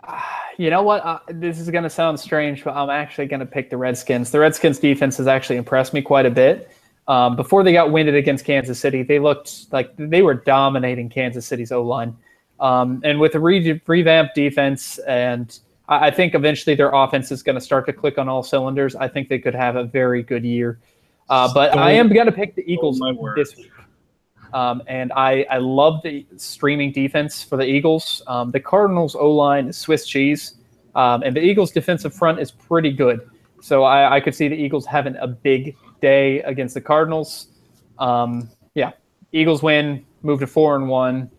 you know what? This is going to sound strange, but I'm actually going to pick the Redskins. The Redskins defense has actually impressed me quite a bit. Before they got winded against Kansas City, they looked like they were dominating Kansas City's O-line. And with a revamped defense, and I think eventually their offense is going to start to click on all cylinders. I think they could have a very good year. But I am going to pick the Eagles this week. And I love the streaming defense for the Eagles. The Cardinals' O-line is Swiss cheese, and the Eagles' defensive front is pretty good. So I could see the Eagles having a big day against the Cardinals. Eagles win, move to 4-1,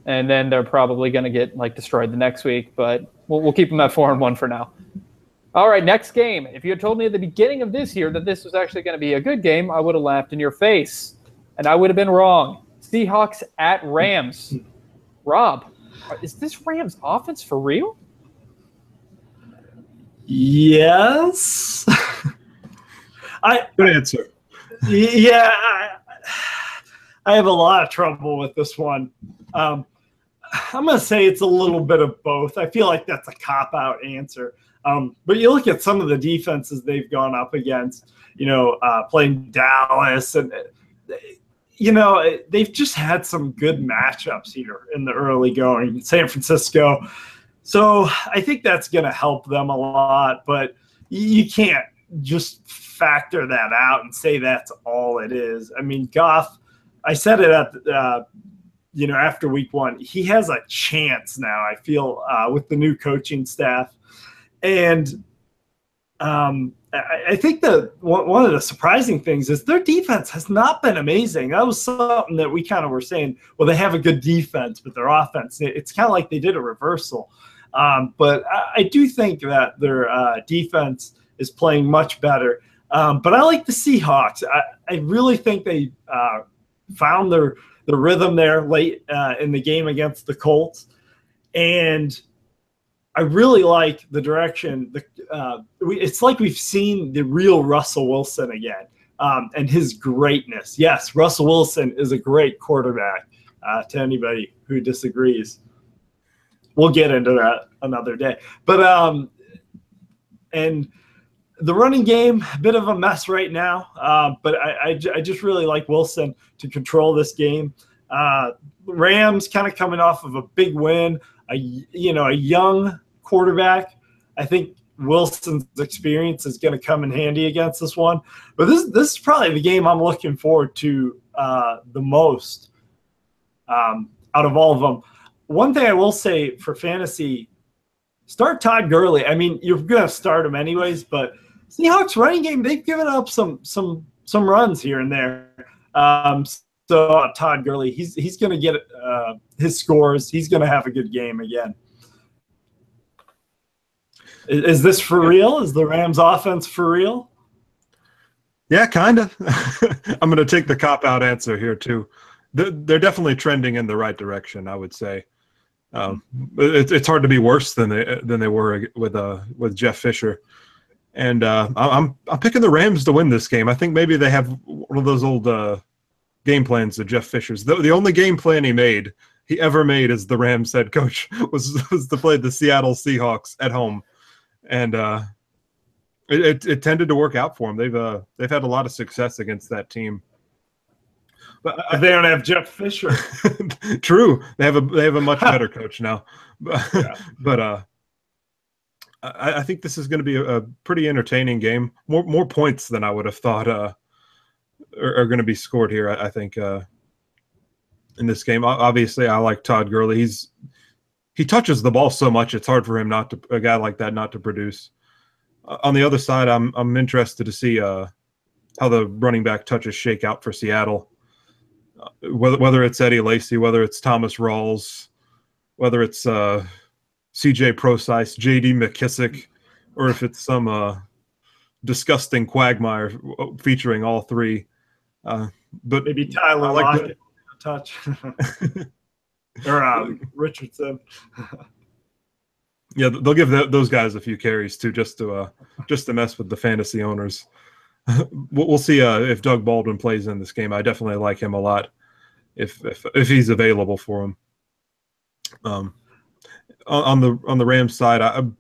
and then they're probably going to get destroyed the next week. But we'll keep them at 4-1 for now. All right, next game. If you had told me at the beginning of this year that this was actually going to be a good game, I would have laughed in your face. And I would have been wrong. Seahawks at Rams. Rob, is this Rams offense for real? Yes. Good answer. Yeah, I have a lot of trouble with this one. I'm going to say it's a little bit of both. I feel like that's a cop-out answer. But you look at some of the defenses they've gone up against, playing Dallas, and they've just had some good matchups here in the early going. San Francisco. So I think that's going to help them a lot, but you can't just factor that out and say that's all it is. I mean, Goff, I said it at after week one, he has a chance now, I feel, with the new coaching staff. And I think that one of the surprising things is their defense has not been amazing. That was something that we kind of were saying, well, they have a good defense, but their offense, it's kind of like they did a reversal. But I do think that their defense is playing much better. But I like the Seahawks. I really think they found their rhythm there late in the game against the Colts. And I really like the direction. It's like we've seen the real Russell Wilson again, and his greatness. Yes, Russell Wilson is a great quarterback. To anybody who disagrees, we'll get into that another day. But and the running game, a bit of a mess right now. But I just really like Wilson to control this game. Rams kind of coming off of a big win. A young quarterback. I think Wilson's experience is going to come in handy against this one. But this is probably the game I'm looking forward to the most out of all of them. One thing I will say for fantasy, start Todd Gurley. I mean, you're going to start him anyways, but Seahawks running game, they've given up some runs here and there. So Todd Gurley, he's going to get his scores. He's going to have a good game again. Is this for real? Is the Rams offense for real? Yeah, kind of. I'm going to take the cop-out answer here too. They're definitely trending in the right direction, I would say. It's hard to be worse than they were with Jeff Fisher, and I'm picking the Rams to win this game. I think maybe they have one of those old game plans of Jeff Fisher's. The only game plan he ever made as the Rams head coach was to play the Seattle Seahawks at home, and it tended to work out for them. They've had a lot of success against that team. But they don't have Jeff Fisher. True, they have a much better coach now. But I think this is going to be a pretty entertaining game. More points than I would have thought are going to be scored here. I think in this game. Obviously, I like Todd Gurley. He touches the ball so much; it's hard for him a guy like that not to produce. On the other side, I'm interested to see how the running back touches shake out for Seattle. Whether it's Eddie Lacy, whether it's Thomas Rawls, whether it's C.J. Prosise, J.D. McKissick, or if it's some disgusting quagmire featuring all three. But maybe Tyler Lockett touch or Richardson. Yeah, they'll give those guys a few carries too, just to mess with the fantasy owners. We'll see if Doug Baldwin plays in this game. I definitely like him a lot if he's available for him. On the Rams side,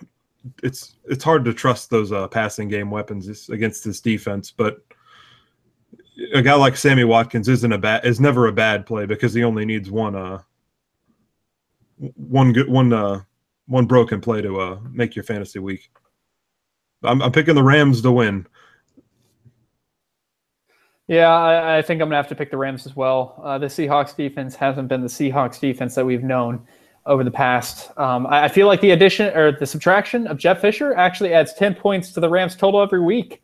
it's hard to trust those passing game weapons against this defense, but a guy like Sammy Watkins is never a bad play because he only needs one broken play to make your fantasy week. I'm picking the Rams to win. Yeah, I think I'm going to have to pick the Rams as well. The Seahawks defense hasn't been the Seahawks defense that we've known over the past. I feel like the addition or the subtraction of Jeff Fisher actually adds 10 points to the Rams total every week.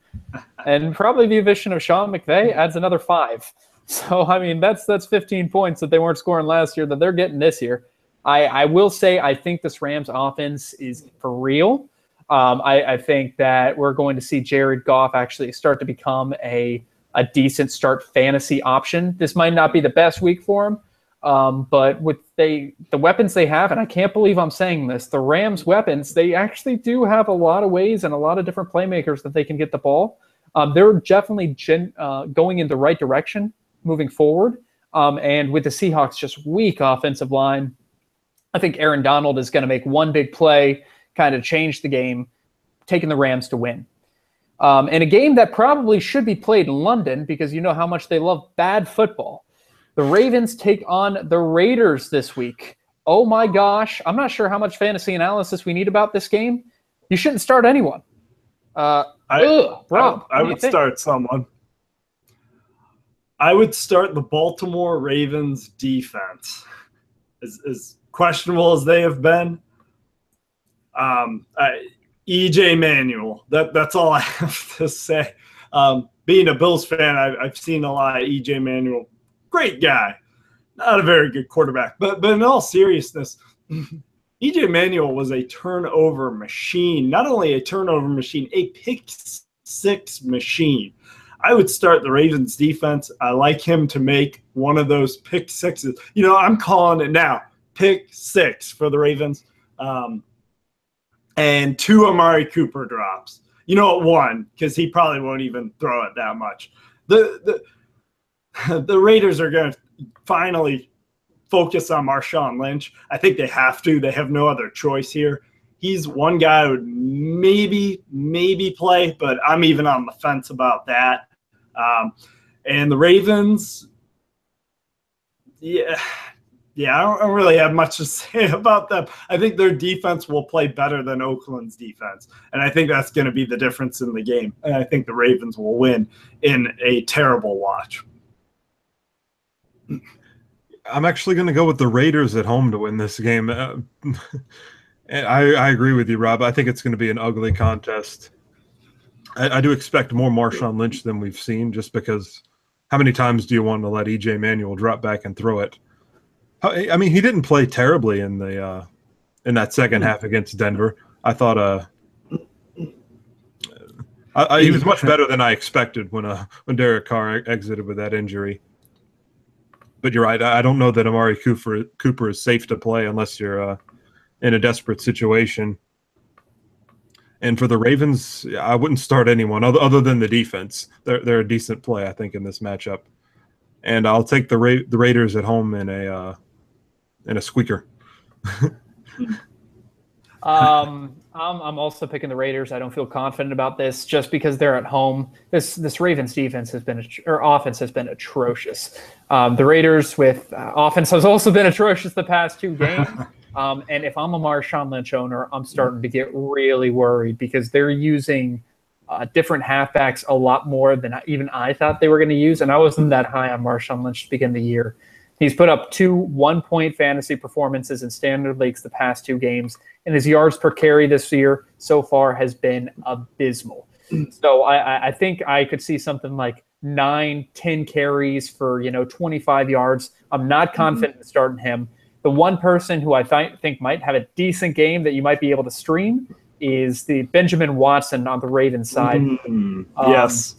And probably the addition of Sean McVay adds another 5. So, I mean, that's 15 points that they weren't scoring last year that they're getting this year. I will say I think this Rams offense is for real. I think that we're going to see Jared Goff actually start to become a decent start fantasy option. This might not be the best week for him, but with the weapons they have, and I can't believe I'm saying this, the Rams' weapons, they actually do have a lot of ways and a lot of different playmakers that they can get the ball. They're definitely going in the right direction moving forward. And with the Seahawks' just weak offensive line, I think Aaron Donald is going to make one big play, kind of change the game, taking the Rams to win. In a game that probably should be played in London because you know how much they love bad football. The Ravens take on the Raiders this week. Oh my gosh. I'm not sure how much fantasy analysis we need about this game. You shouldn't start anyone. Rob, I would start someone. I would start the Baltimore Ravens defense. As questionable as they have been, EJ Manuel. That's all I have to say. Being a Bills fan, I've seen a lot of EJ Manuel. Great guy, not a very good quarterback. But in all seriousness, EJ Manuel was a turnover machine. Not only a turnover machine, a pick-6 machine. I would start the Ravens defense. I like him to make one of those pick-6s. You know, I'm calling it now. Pick-6 for the Ravens. And 2 Amari Cooper drops. You know, 1, because he probably won't even throw it that much. The Raiders are going to finally focus on Marshawn Lynch. I think they have to. They have no other choice here. He's one guy who would maybe play, but I'm even on the fence about that. And the Ravens, yeah, I don't really have much to say about them. I think their defense will play better than Oakland's defense, and I think that's going to be the difference in the game. And I think the Ravens will win in a terrible watch. I'm actually going to go with the Raiders at home to win this game. And I agree with you, Rob. I think it's going to be an ugly contest. I do expect more Marshawn Lynch than we've seen, just because how many times do you want to let EJ Manuel drop back and throw it? I mean, he didn't play terribly in that second half against Denver. I thought he was much better than I expected when Derek Carr exited with that injury. But you're right. I don't know that Amari Cooper is safe to play unless you're in a desperate situation. And for the Ravens, I wouldn't start anyone other than the defense. They're a decent play, I think, in this matchup. And I'll take the Raiders at home in a squeaker. I'm also picking the Raiders. I don't feel confident about this just because they're at home. This Ravens defense offense has been atrocious. The Raiders with offense has also been atrocious the past 2 games. And if I'm a Marshawn Lynch owner, I'm starting to get really worried because they're using different halfbacks a lot more than even I thought they were going to use. And I wasn't that high on Marshawn Lynch to begin the year. He's put up 2 1-point fantasy performances in standard leagues the past 2 games, and his yards per carry this year so far has been abysmal. So I think I could see something like 9-10 carries for 25 yards. I'm not confident in starting him. The one person who I think might have a decent game that you might be able to stream is the Benjamin Watson on the Ravens side. Yes.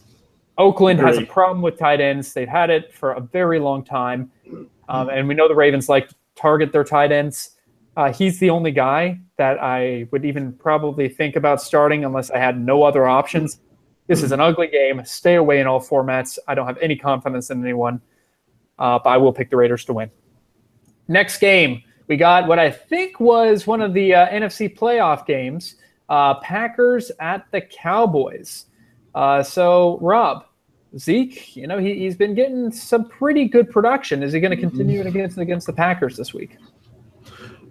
Oakland has a problem with tight ends. They've had it for a very long time. And we know the Ravens like to target their tight ends. He's the only guy that I would even probably think about starting unless I had no other options. This is an ugly game. Stay away in all formats. I don't have any confidence in anyone, but I will pick the Raiders to win. Next game, we got what I think was one of the NFC playoff games, Packers at the Cowboys. So, Rob, Zeke, he's been getting some pretty good production. Is he going to continue it against the Packers this week?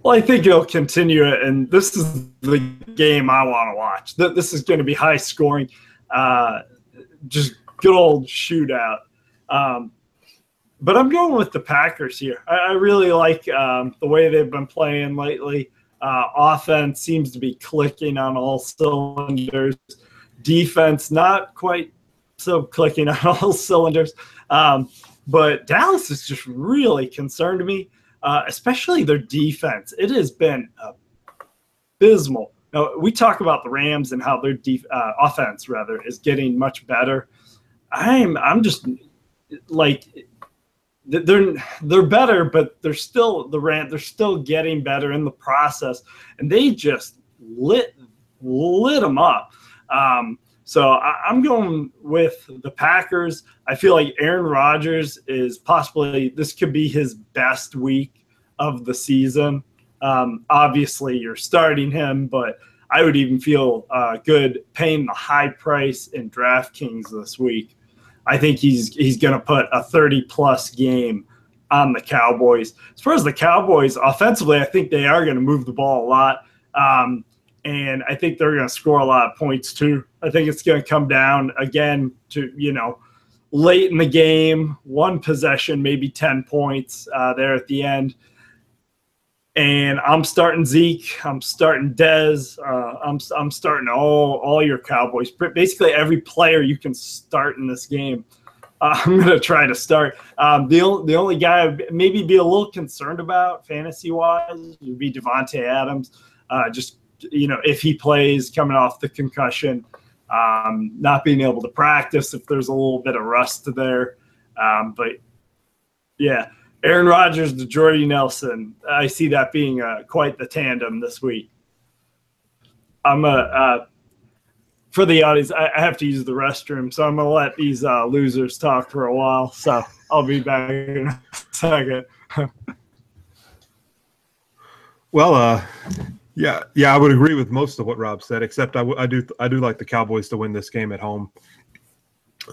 Well, I think he'll continue it, and this is the game I want to watch. This is going to be high scoring, just good old shootout. But I'm going with the Packers here. I really like the way they've been playing lately. Offense seems to be clicking on all cylinders. Defense, not quite so clicking on all cylinders. But Dallas has just really concerned me, especially their defense. It has been abysmal. Now, we talk about the Rams and how their offense, is getting much better. I'm just like they're better, but they're still they're still getting better in the process, and they just lit them up. So I'm going with the Packers. I feel like Aaron Rodgers is this could be his best week of the season. Obviously, you're starting him, but I would even feel good paying the high price in DraftKings this week. I think he's going to put a 30-plus game on the Cowboys. As far as the Cowboys, offensively, I think they are going to move the ball a lot. And I think they're going to score a lot of points too. I think it's going to come down again to, late in the game, one possession, maybe 10 points there at the end. And I'm starting Zeke. I'm starting Dez. I'm starting all your Cowboys. Basically, every player you can start in this game, I'm going to try to start. The only guy I'd maybe be a little concerned about fantasy-wise would be Devontae Adams. If he plays coming off the concussion, not being able to practice if there's a little bit of rust there. But, yeah. Aaron Rodgers to Jordy Nelson. I see that being quite the tandem this week. For the audience, I have to use the restroom, so I'm going to let these losers talk for a while. So I'll be back in a second. Well, yeah, I would agree with most of what Rob said, except I do like the Cowboys to win this game at home.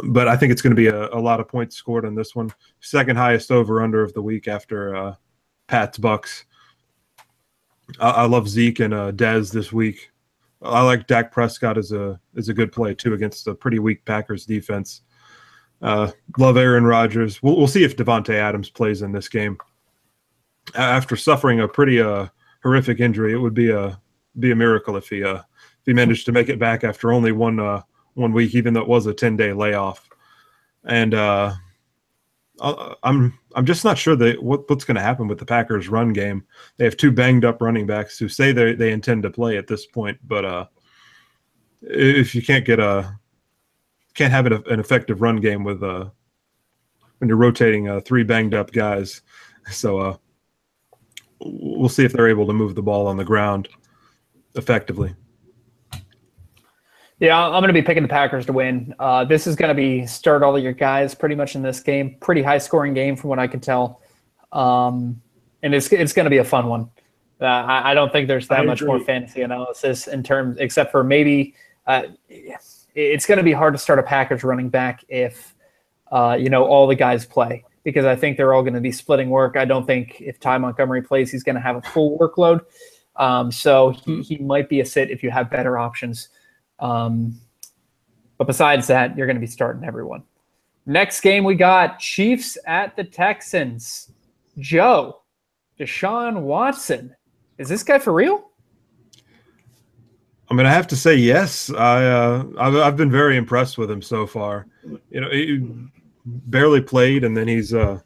But I think it's going to be a lot of points scored on this one. Second highest over-under of the week after Pats Bucks. I love Zeke and Dez this week. I like Dak Prescott as a good play too against a pretty weak Packers defense. Love Aaron Rodgers. We'll see if Devontae Adams plays in this game. After suffering a pretty horrific injury, it would be a be a miracle if he managed to make it back after only one week, even though it was a 10-day layoff. And I'm just not sure what's going to happen with the Packers' run game. They have two banged up running backs who say they intend to play at this point, but if you can't have an effective run game with when you're rotating three banged up guys, so we'll see if they're able to move the ball on the ground effectively. Yeah, I'm going to be picking the Packers to win. This is going to be start all of your guys pretty much in this game. Pretty high-scoring game from what I can tell. And it's going to be a fun one. I don't think there's that much more fantasy analysis in terms, except for maybe it's going to be hard to start a Packers running back if, all the guys play, because I think they're all going to be splitting work. I don't think if Ty Montgomery plays, he's going to have a full workload. So he might be a sit if you have better options. But besides that, you're going to be starting everyone. Next game, we got Chiefs at the Texans. Joe, Deshaun Watson. Is this guy for real? I'm going to have to say yes. I've been very impressed with him so far. He barely played, and then he's the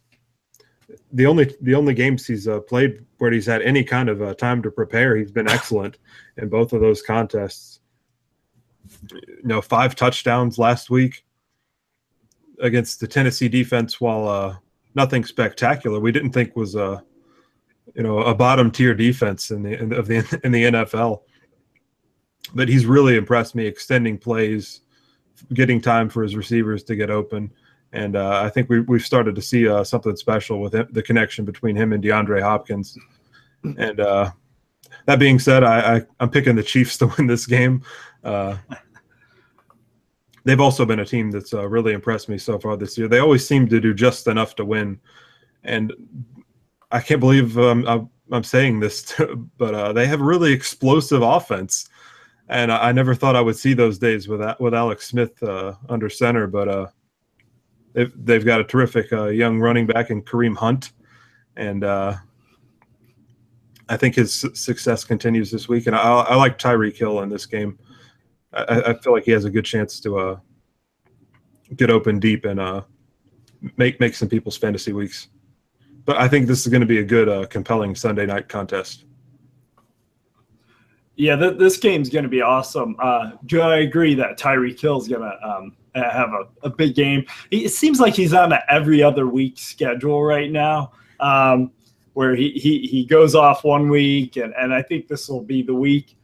only games he's played where he's had any kind of time to prepare. He's been excellent in both of those contests. 5 touchdowns last week against the Tennessee defense. While nothing spectacular, we didn't think was a bottom tier defense in the NFL. But he's really impressed me, extending plays, getting time for his receivers to get open, and I think we've started to see something special with the connection between him and DeAndre Hopkins. And that being said, I'm picking the Chiefs to win this game. They've also been a team that's really impressed me so far this year. They always seem to do just enough to win, and I can't believe I'm saying this, but they have really explosive offense, and I never thought I would see those days with Alex Smith under center. But they've got a terrific young running back in Kareem Hunt, and I think his success continues this week. And I like Tyreek Hill in this game. I feel like he has a good chance to get open deep and make some people's fantasy weeks. But I think this is going to be a good, compelling Sunday night contest. Yeah, this game's going to be awesome. Joe, I agree that Tyreek Hill is going to have a big game. It seems like he's on an every other week schedule right now, where he goes off one week, and I think this will be the week.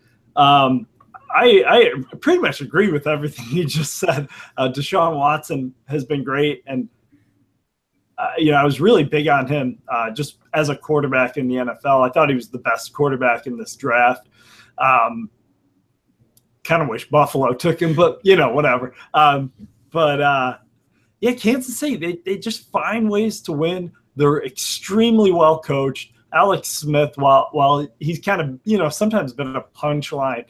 I pretty much agree with everything you just said. Deshaun Watson has been great, and I was really big on him just as a quarterback in the NFL. I thought he was the best quarterback in this draft. Kind of wish Buffalo took him, but whatever. Kansas City, they just find ways to win. They're extremely well coached. Alex Smith, while he's kind of sometimes been a punchline,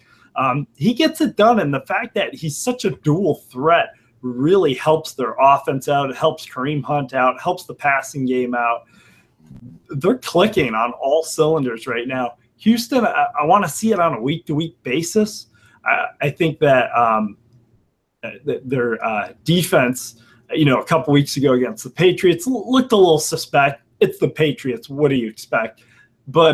he gets it done, and the fact that he's such a dual threat really helps their offense out. It helps Kareem Hunt out, helps the passing game out. They're clicking on all cylinders right now. Houston, I want to see it on a week-to-week basis. I think that their defense, a couple weeks ago against the Patriots looked a little suspect. It's the Patriots. What do you expect? But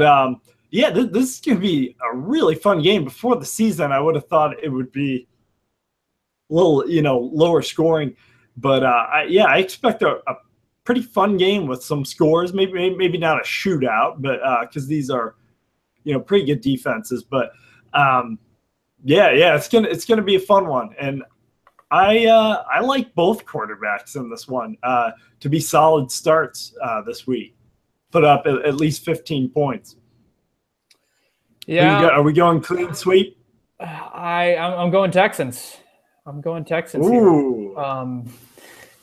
this is going to be a really fun game. Before the season, I would have thought it would be a little, lower scoring. But I expect a pretty fun game with some scores. Maybe not a shootout, but because these are, pretty good defenses. But it's gonna be a fun one. And I like both quarterbacks in this one to be solid starts this week. Put up at least 15 points. Yeah. Are we going clean sweep? I'm going Texans. I'm going Texans. Ooh. Here.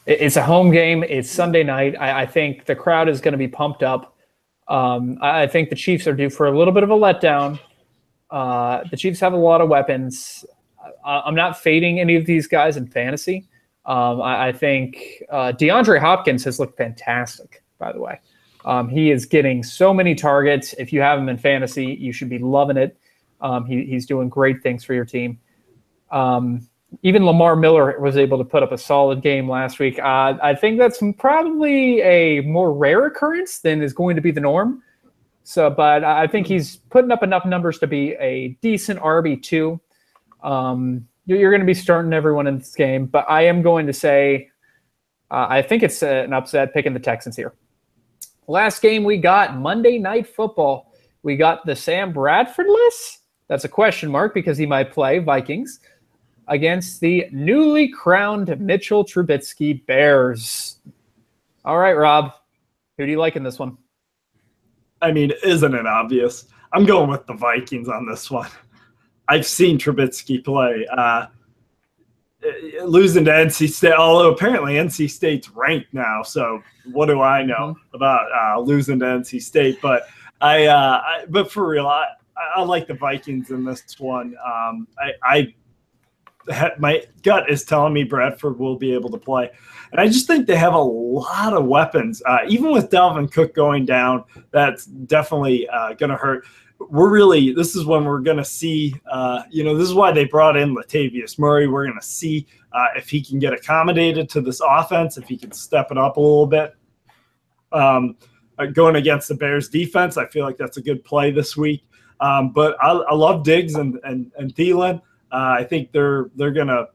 It's a home game. It's Sunday night. I think the crowd is going to be pumped up. I think the Chiefs are due for a little bit of a letdown. The Chiefs have a lot of weapons. I'm not fading any of these guys in fantasy. I think DeAndre Hopkins has looked fantastic, by the way. He is getting so many targets. If you have him in fantasy, you should be loving it. He's doing great things for your team. Even Lamar Miller was able to put up a solid game last week. I think that's probably a more rare occurrence than is going to be the norm. So, but I think he's putting up enough numbers to be a decent RB2. You're going to be starting everyone in this game, but I am going to say I think it's an upset picking the Texans here. Last game we got Monday Night Football. We got the Sam Bradford-less, that's a question mark because he might play, Vikings, against the newly crowned Mitchell Trubisky Bears. All right, Rob, who do you like in this one? I mean, isn't it obvious? I'm going with the Vikings on this one. I've seen Trubisky play. Losing to NC State, although apparently NC State's ranked now, so what do I know about losing to NC State? But but for real, I like the Vikings in this one. My gut is telling me Bradford will be able to play. And I just think they have a lot of weapons. Even with Dalvin Cook going down, that's definitely going to hurt. This is when we're going to see, this is why they brought in Latavius Murray. We're going to see if he can get accommodated to this offense, if he can step it up a little bit. Going against the Bears defense, I feel like that's a good play this week. But I love Diggs and Thielen. I think they're going to,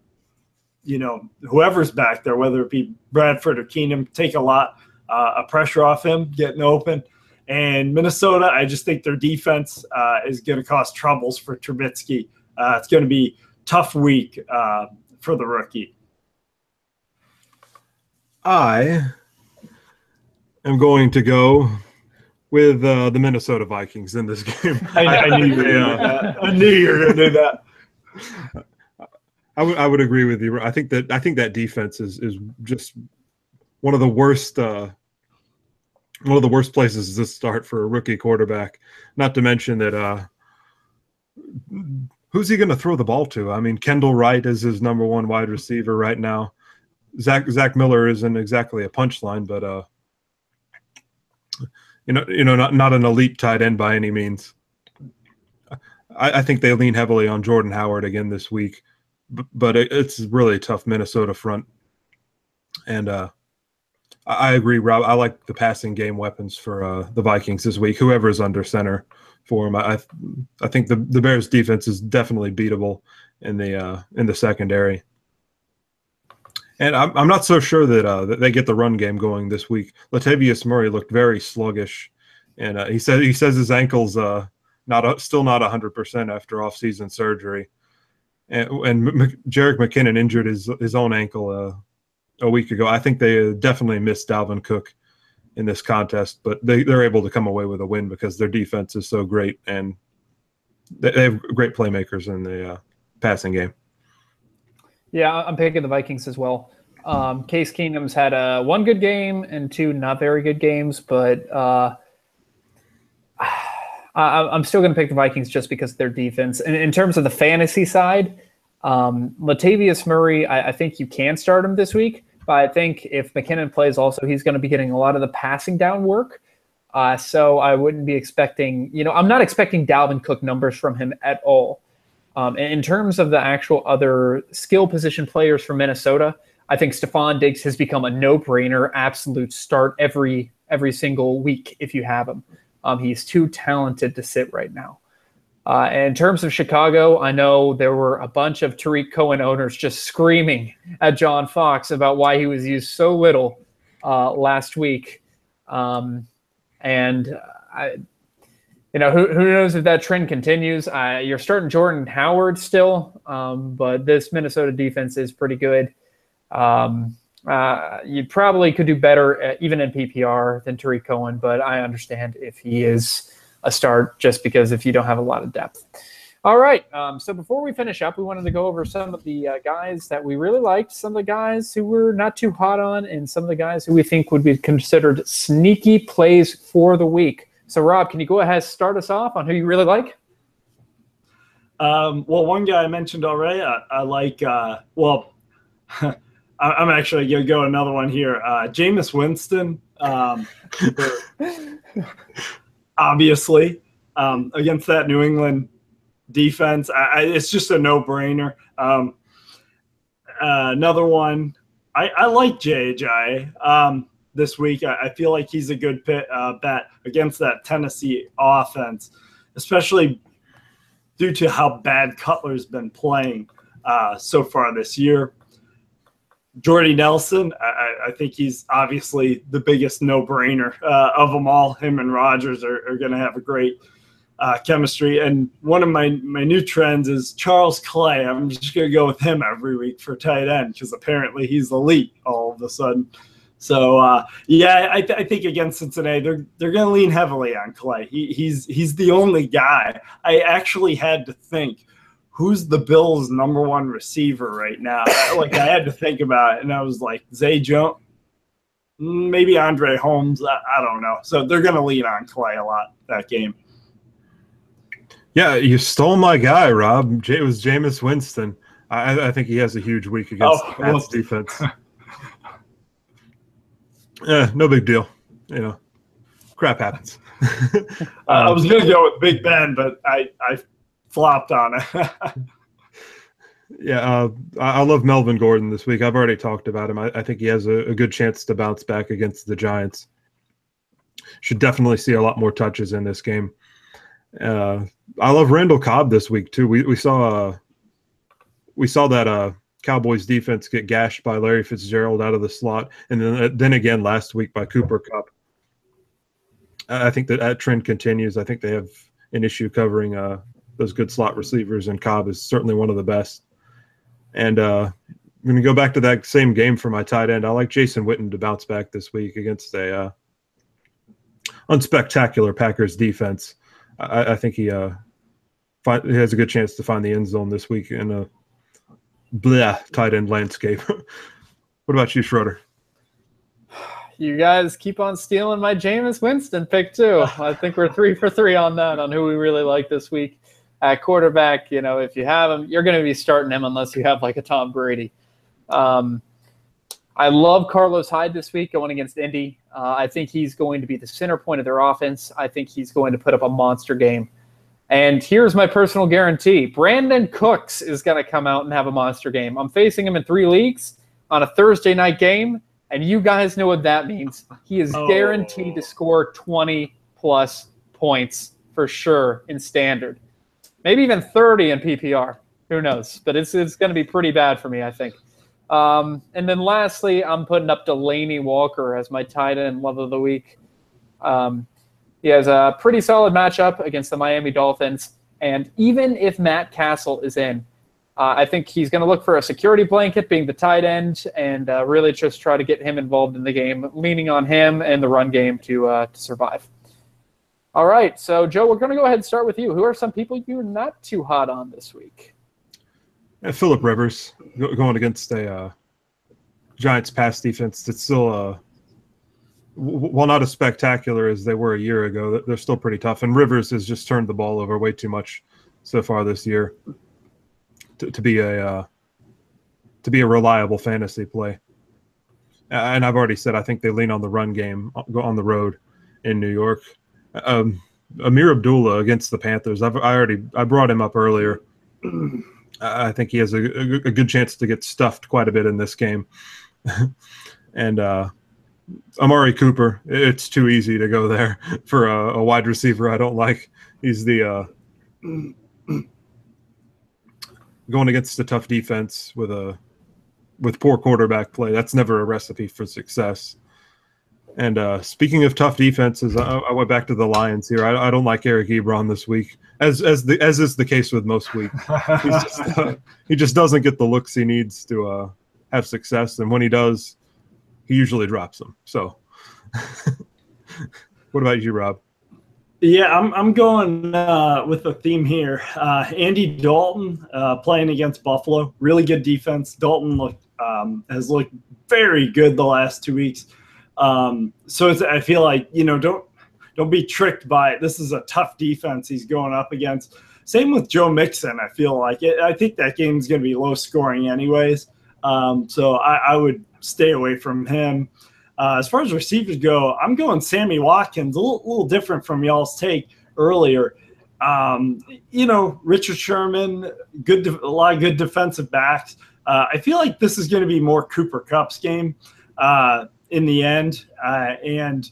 whoever's back there, whether it be Bradford or Keenum, take a lot of pressure off him getting open. And Minnesota, I just think their defense is going to cause troubles for Trubisky. It's going to be a tough week for the rookie. I am going to go with the Minnesota Vikings in this game. I knew you were going to do that. I would agree with you. I think that defense is just one of the worst places to start for a rookie quarterback. Not to mention that who's he going to throw the ball to? I mean, Kendall Wright is his number one wide receiver right now. Zach Miller isn't exactly a punchline, but not an elite tight end by any means. I think they lean heavily on Jordan Howard again this week, but it's really a tough Minnesota front. And I agree, Rob. I like the passing game weapons for the Vikings this week, whoever's under center for them. I think the Bears defense is definitely beatable in the secondary. And I'm not so sure that they get the run game going this week. Latavius Murray looked very sluggish, and he says his ankle's still not 100% after offseason surgery, and Jerick McKinnon injured his own ankle a week ago. I think they definitely missed Dalvin Cook in this contest, but they're able to come away with a win because their defense is so great and they have great playmakers in the passing game. Yeah, I'm picking the Vikings as well. Case Keenum's had one good game and two not very good games, but I'm still going to pick the Vikings just because of their defense. And in terms of the fantasy side, Latavius Murray, I think you can start him this week. But I think if McKinnon plays also, he's going to be getting a lot of the passing down work. So I wouldn't be expecting, I'm not expecting Dalvin Cook numbers from him at all. In terms of the actual other skill position players for Minnesota, I think Stephon Diggs has become a no-brainer, absolute start every single week if you have him. He's too talented to sit right now. And in terms of Chicago, I know there were a bunch of Tariq Cohen owners just screaming at John Fox about why he was used so little last week. Who knows if that trend continues. You're starting Jordan Howard still, but this Minnesota defense is pretty good. You probably could do better even in PPR than Tariq Cohen, but I understand if he is a start just because if you don't have a lot of depth. All right, so before we finish up, we wanted to go over some of the guys that we really liked, some of the guys who we're not too hot on, and some of the guys who we think would be considered sneaky plays for the week. So, Rob, can you go ahead and start us off on who you really like? Well, one guy I mentioned already, I like I'm actually going to go another one here. Jameis Winston, obviously, against that New England defense. It's just a no-brainer. Another one, I like J.J. This week. I feel like he's a good bet against that Tennessee offense, especially due to how bad Cutler's been playing so far this year. Jordy Nelson, I think he's obviously the biggest no-brainer of them all. Him and Rodgers are going to have a great chemistry. And one of my new trends is Charles Clay. I'm just going to go with him every week for tight end because apparently he's elite all of a sudden. So, I think against Cincinnati, they're going to lean heavily on Clay. He's the only guy. I actually had to think, who's the Bills' number one receiver right now? I had to think about it, and I was like, Zay Jones, maybe Andre Holmes. I don't know. So they're going to lean on Clay a lot that game. Yeah, you stole my guy, Rob. It was Jameis Winston. I think he has a huge week against the Pats defense. No big deal. Crap happens. I was going to go with Big Ben, but I flopped on it. Yeah, I love Melvin Gordon this week. I've already talked about him. I think he has a good chance to bounce back against the Giants. Should definitely see a lot more touches in this game. I love Randall Cobb this week too. We saw that Cowboys defense get gashed by Larry Fitzgerald out of the slot, and then again last week by Cooper Kupp. I think that trend continues. I think they have an issue covering those good slot receivers, and Cobb is certainly one of the best. And I'm going to go back to that same game for my tight end. I like Jason Witten to bounce back this week against a unspectacular Packers defense. I think he has a good chance to find the end zone this week in a tight end landscape. What about you, Schroeder? You guys keep on stealing my Jameis Winston pick too. I think we're 3 for 3 on that, on who we really like this week. At quarterback, if you have him, you're going to be starting him unless you have like a Tom Brady. I love Carlos Hyde this week going against Indy. I think he's going to be the center point of their offense. I think he's going to put up a monster game. And here's my personal guarantee. Brandon Cooks is going to come out and have a monster game. I'm facing him in 3 leagues on a Thursday night game, and you guys know what that means. He is guaranteed to score 20-plus points for sure in standard. Maybe even 30 in PPR. Who knows? But it's going to be pretty bad for me, I think. And then lastly, I'm putting up Delaney Walker as my tight end love of the week. He has a pretty solid matchup against the Miami Dolphins. And even if Matt Castle is in, I think he's going to look for a security blanket being the tight end and really just try to get him involved in the game, leaning on him and the run game to survive. All right, so Joe, we're going to go ahead and start with you. Who are some people you're not too hot on this week? Phillip Rivers going against a Giants pass defense that's still, while not as spectacular as they were a year ago, they're still pretty tough. And Rivers has just turned the ball over way too much so far this year to be a reliable fantasy play. And I've already said I think they lean on the run game on the road in New York. Amir Abdullah against the Panthers. I brought him up earlier. I think he has a good chance to get stuffed quite a bit in this game. And Amari Cooper, it's too easy to go there for a wide receiver I don't like. He's the going against a tough defense with poor quarterback play. That's never a recipe for success. And speaking of tough defenses, I went back to the Lions here. I don't like Eric Ebron this week, as is the case with most weeks. He just doesn't get the looks he needs to have success, and when he does, he usually drops them. So, what about you, Rob? Yeah, I'm going with the theme here. Andy Dalton playing against Buffalo, really good defense. Dalton has looked very good the last 2 weeks. So I feel like, don't be tricked by it. This is a tough defense he's going up against. Same with Joe Mixon. I feel like I think that game's going to be low scoring anyways. So I would stay away from him. As far as receivers go, I'm going Sammy Watkins, a little different from y'all's take earlier. Richard Sherman, a lot of good defensive backs. I feel like this is going to be more Cooper Kupp's game in the end, and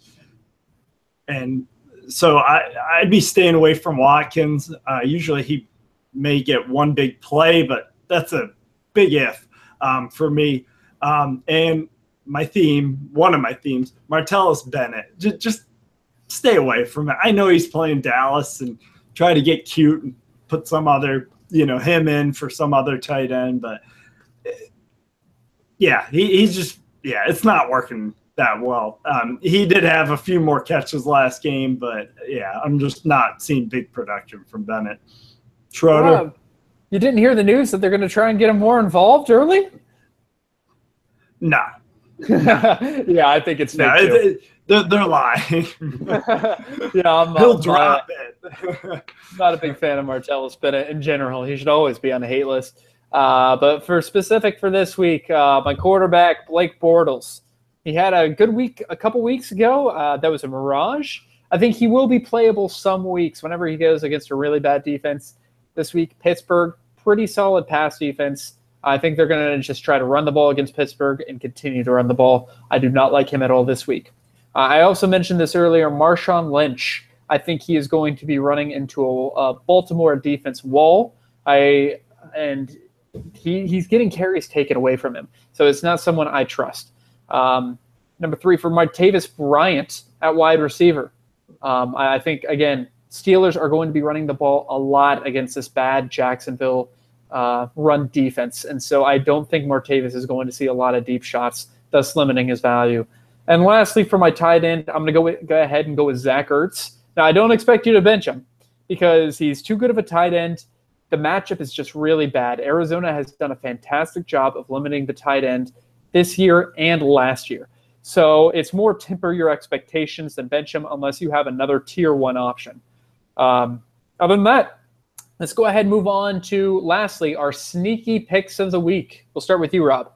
so I'd be staying away from Watkins. Usually he may get one big play, but that's a big if for me. And one of my themes, Martellus Bennett. Just stay away from it. I know he's playing Dallas and try to get cute and put some other, him in for some other tight end, but he's just, it's not working that well. He did have a few more catches last game, but I'm just not seeing big production from Bennett. Schroeder. You didn't hear the news that they're going to try and get him more involved early? No. Yeah, I think it's fake they're lying. He'll drop it. Not a big fan of Martellus Bennett in general. He should always be on the hate list. But for this week, my quarterback, Blake Bortles. He had a good week a couple weeks ago. That was a mirage. I think he will be playable some weeks whenever he goes against a really bad defense. This week, Pittsburgh, pretty solid pass defense. I think they're going to just try to run the ball against Pittsburgh and continue to run the ball. I do not like him at all this week. I also mentioned this earlier, Marshawn Lynch. I think he is going to be running into a Baltimore defense wall. He's getting carries taken away from him. So it's not someone I trust. Number 3 for Martavis Bryant at wide receiver. I think, again, Steelers are going to be running the ball a lot against this bad Jacksonville run defense. And so I don't think Martavis is going to see a lot of deep shots, thus limiting his value. And lastly, for my tight end, I'm going to go ahead and go with Zach Ertz. Now, I don't expect you to bench him because he's too good of a tight end. The matchup is just really bad. Arizona has done a fantastic job of limiting the tight end this year and last year. So it's more temper your expectations than bench him unless you have another tier 1 option. Other than that, let's go ahead and move on to, lastly, our sneaky picks of the week. We'll start with you, Rob.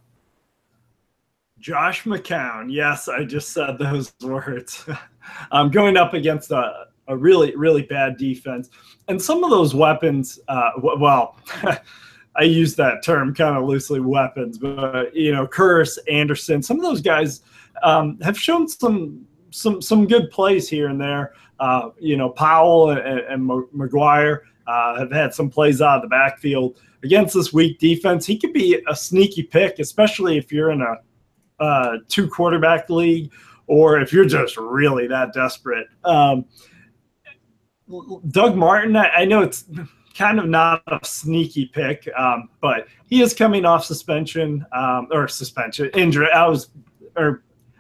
Josh McCown. Yes, I just said those words. I'm going up against a really, really bad defense. And some of those weapons, I use that term kind of loosely, weapons, but, Curse, Anderson, some of those guys have shown some good plays here and there. Powell and McGuire have had some plays out of the backfield against this weak defense. He could be a sneaky pick, especially if you're in a 2-quarterback league or if you're just really that desperate. Doug Martin, I know it's kind of not a sneaky pick, but he is coming off injury.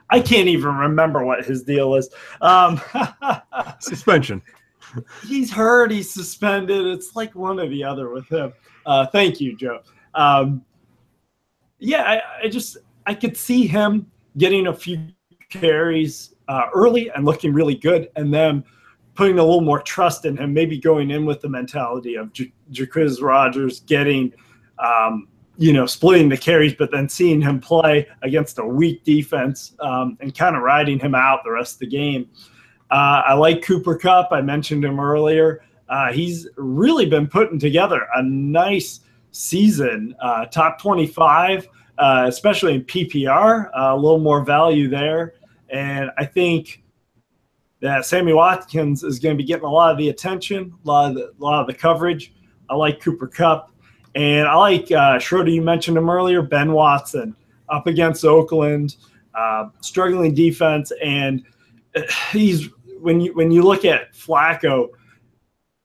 I can't even remember what his deal is. Suspension. He's hurt. He's suspended. It's like one or the other with him. Thank you, Joe. I could see him getting a few carries early and looking really good, and then putting a little more trust in him, maybe going in with the mentality of Jacquizz Rodgers getting, splitting the carries, but then seeing him play against a weak defense and kind of riding him out the rest of the game. I like Cooper Kupp. I mentioned him earlier. He's really been putting together a nice season, top 25, especially in PPR, a little more value there. And I think that Sammy Watkins is going to be getting a lot of the attention, a lot of the coverage. I like Cooper Kupp. And I like Schroeder, you mentioned him earlier, Ben Watson up against Oakland, struggling defense. And he's when you look at Flacco,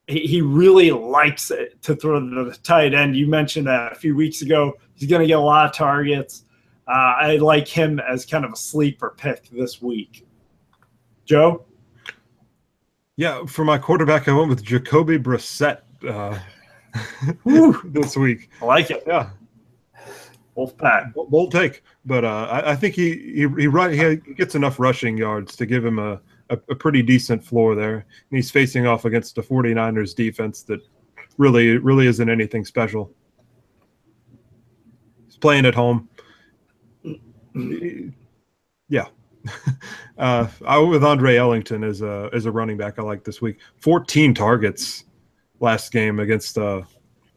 he really likes it to throw the tight end. You mentioned that a few weeks ago. He's going to get a lot of targets. I like him as kind of a sleeper pick this week. Joe? Yeah, for my quarterback, I went with Jacoby Brissett this week. I like it. Yeah. Wolfpack. Bold take. But I think he gets enough rushing yards to give him a pretty decent floor there. And he's facing off against the 49ers defense that really isn't anything special. He's playing at home. Yeah. I went with Andre Ellington as a running back I like this week. 14 targets last game against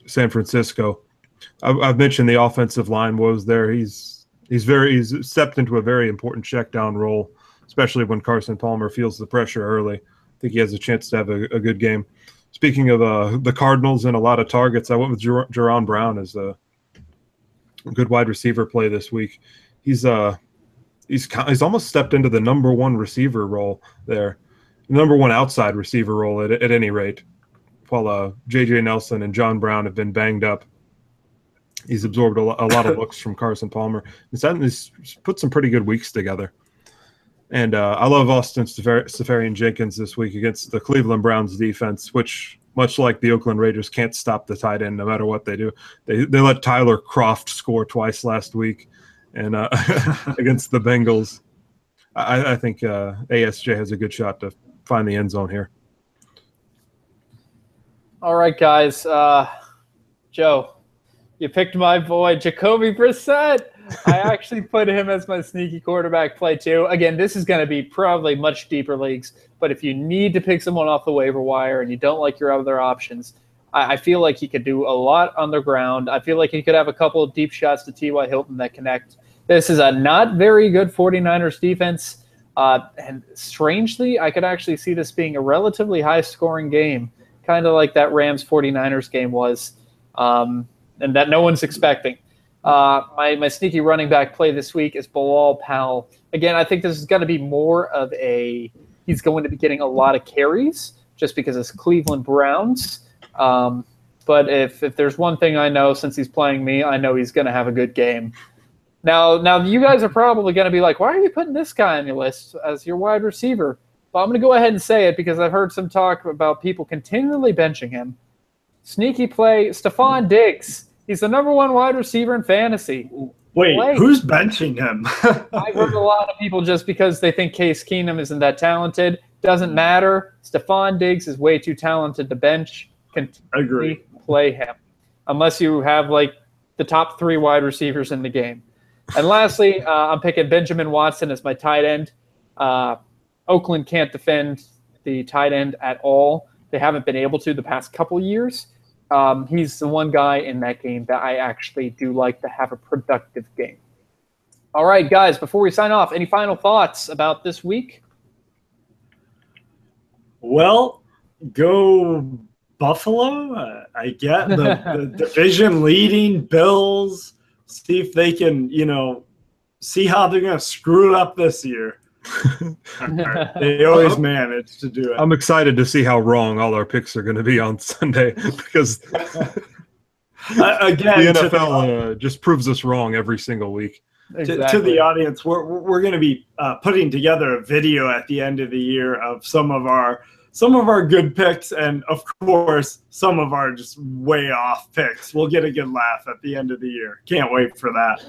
San Francisco. I've mentioned the offensive line woes there. He's stepped into a very important check down role, especially when Carson Palmer feels the pressure early. I think he has a chance to have a good game. Speaking of the Cardinals and a lot of targets, I went with Jerron Brown as a good wide receiver play this week. He's almost stepped into the number one receiver role there, number one outside receiver role at any rate. While J.J. Nelson and John Brown have been banged up, he's absorbed a lot of looks from Carson Palmer. He's put some pretty good weeks together. And I love Austin Seferian-Jenkins this week against the Cleveland Browns defense, which, much like the Oakland Raiders, can't stop the tight end no matter what they do. They let Tyler Kroft score twice last week and against the Bengals. I think ASJ has a good shot to find the end zone here. All right, guys. Joe, you picked my boy, Jacoby Brissett. I actually put him as my sneaky quarterback play, too. Again, this is going to be probably much deeper leagues, but if you need to pick someone off the waiver wire and you don't like your other options, I feel like he could do a lot on the ground. I feel like he could have a couple of deep shots to T.Y. Hilton that connect. This is a not very good 49ers defense, and strangely, I could actually see this being a relatively high-scoring game, kind of like that Rams-49ers game was, and that no one's expecting. My sneaky running back play this week is Bilal Powell. Again, I think this is going to be more of he's going to be getting a lot of carries just because it's Cleveland Browns. But if there's one thing I know since he's playing me, I know he's going to have a good game. Now you guys are probably going to be like, why are you putting this guy on your list as your wide receiver? Well, I'm going to go ahead and say it because I've heard some talk about people continually benching him. Sneaky play, Stephon Diggs. He's the number one wide receiver in fantasy. Wait, who's benching him? I've heard a lot of people just because they think Case Keenum isn't that talented. Doesn't matter. Stephon Diggs is way too talented to bench. Agree. Play him. Unless you have like the top 3 wide receivers in the game. And lastly, I'm picking Benjamin Watson as my tight end. Oakland can't defend the tight end at all. They haven't been able to the past couple years. He's the one guy in that game that I actually do like to have a productive game. All right, guys, before we sign off, any final thoughts about this week? Well, go Buffalo. I get the division leading Bills. See if they can, see how they're going to screw it up this year. They always manage to do it. I'm excited to see how wrong all our picks are going to be on Sunday because again, the NFL just proves us wrong every single week. Exactly. To the audience, we're going to be putting together a video at the end of the year of some of our good picks, and of course some of our just way off picks. We'll get a good laugh at the end of the year. Can't wait for that.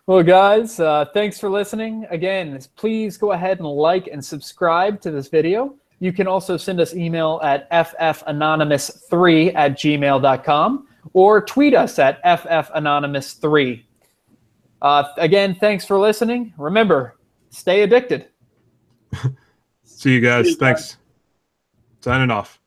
Well, guys, thanks for listening. Again, please go ahead and like and subscribe to this video. You can also send us email at ffanonymous3@gmail.com or tweet us at ffanonymous3. Again, thanks for listening. Remember, stay addicted. See you guys. Thanks. Signing off.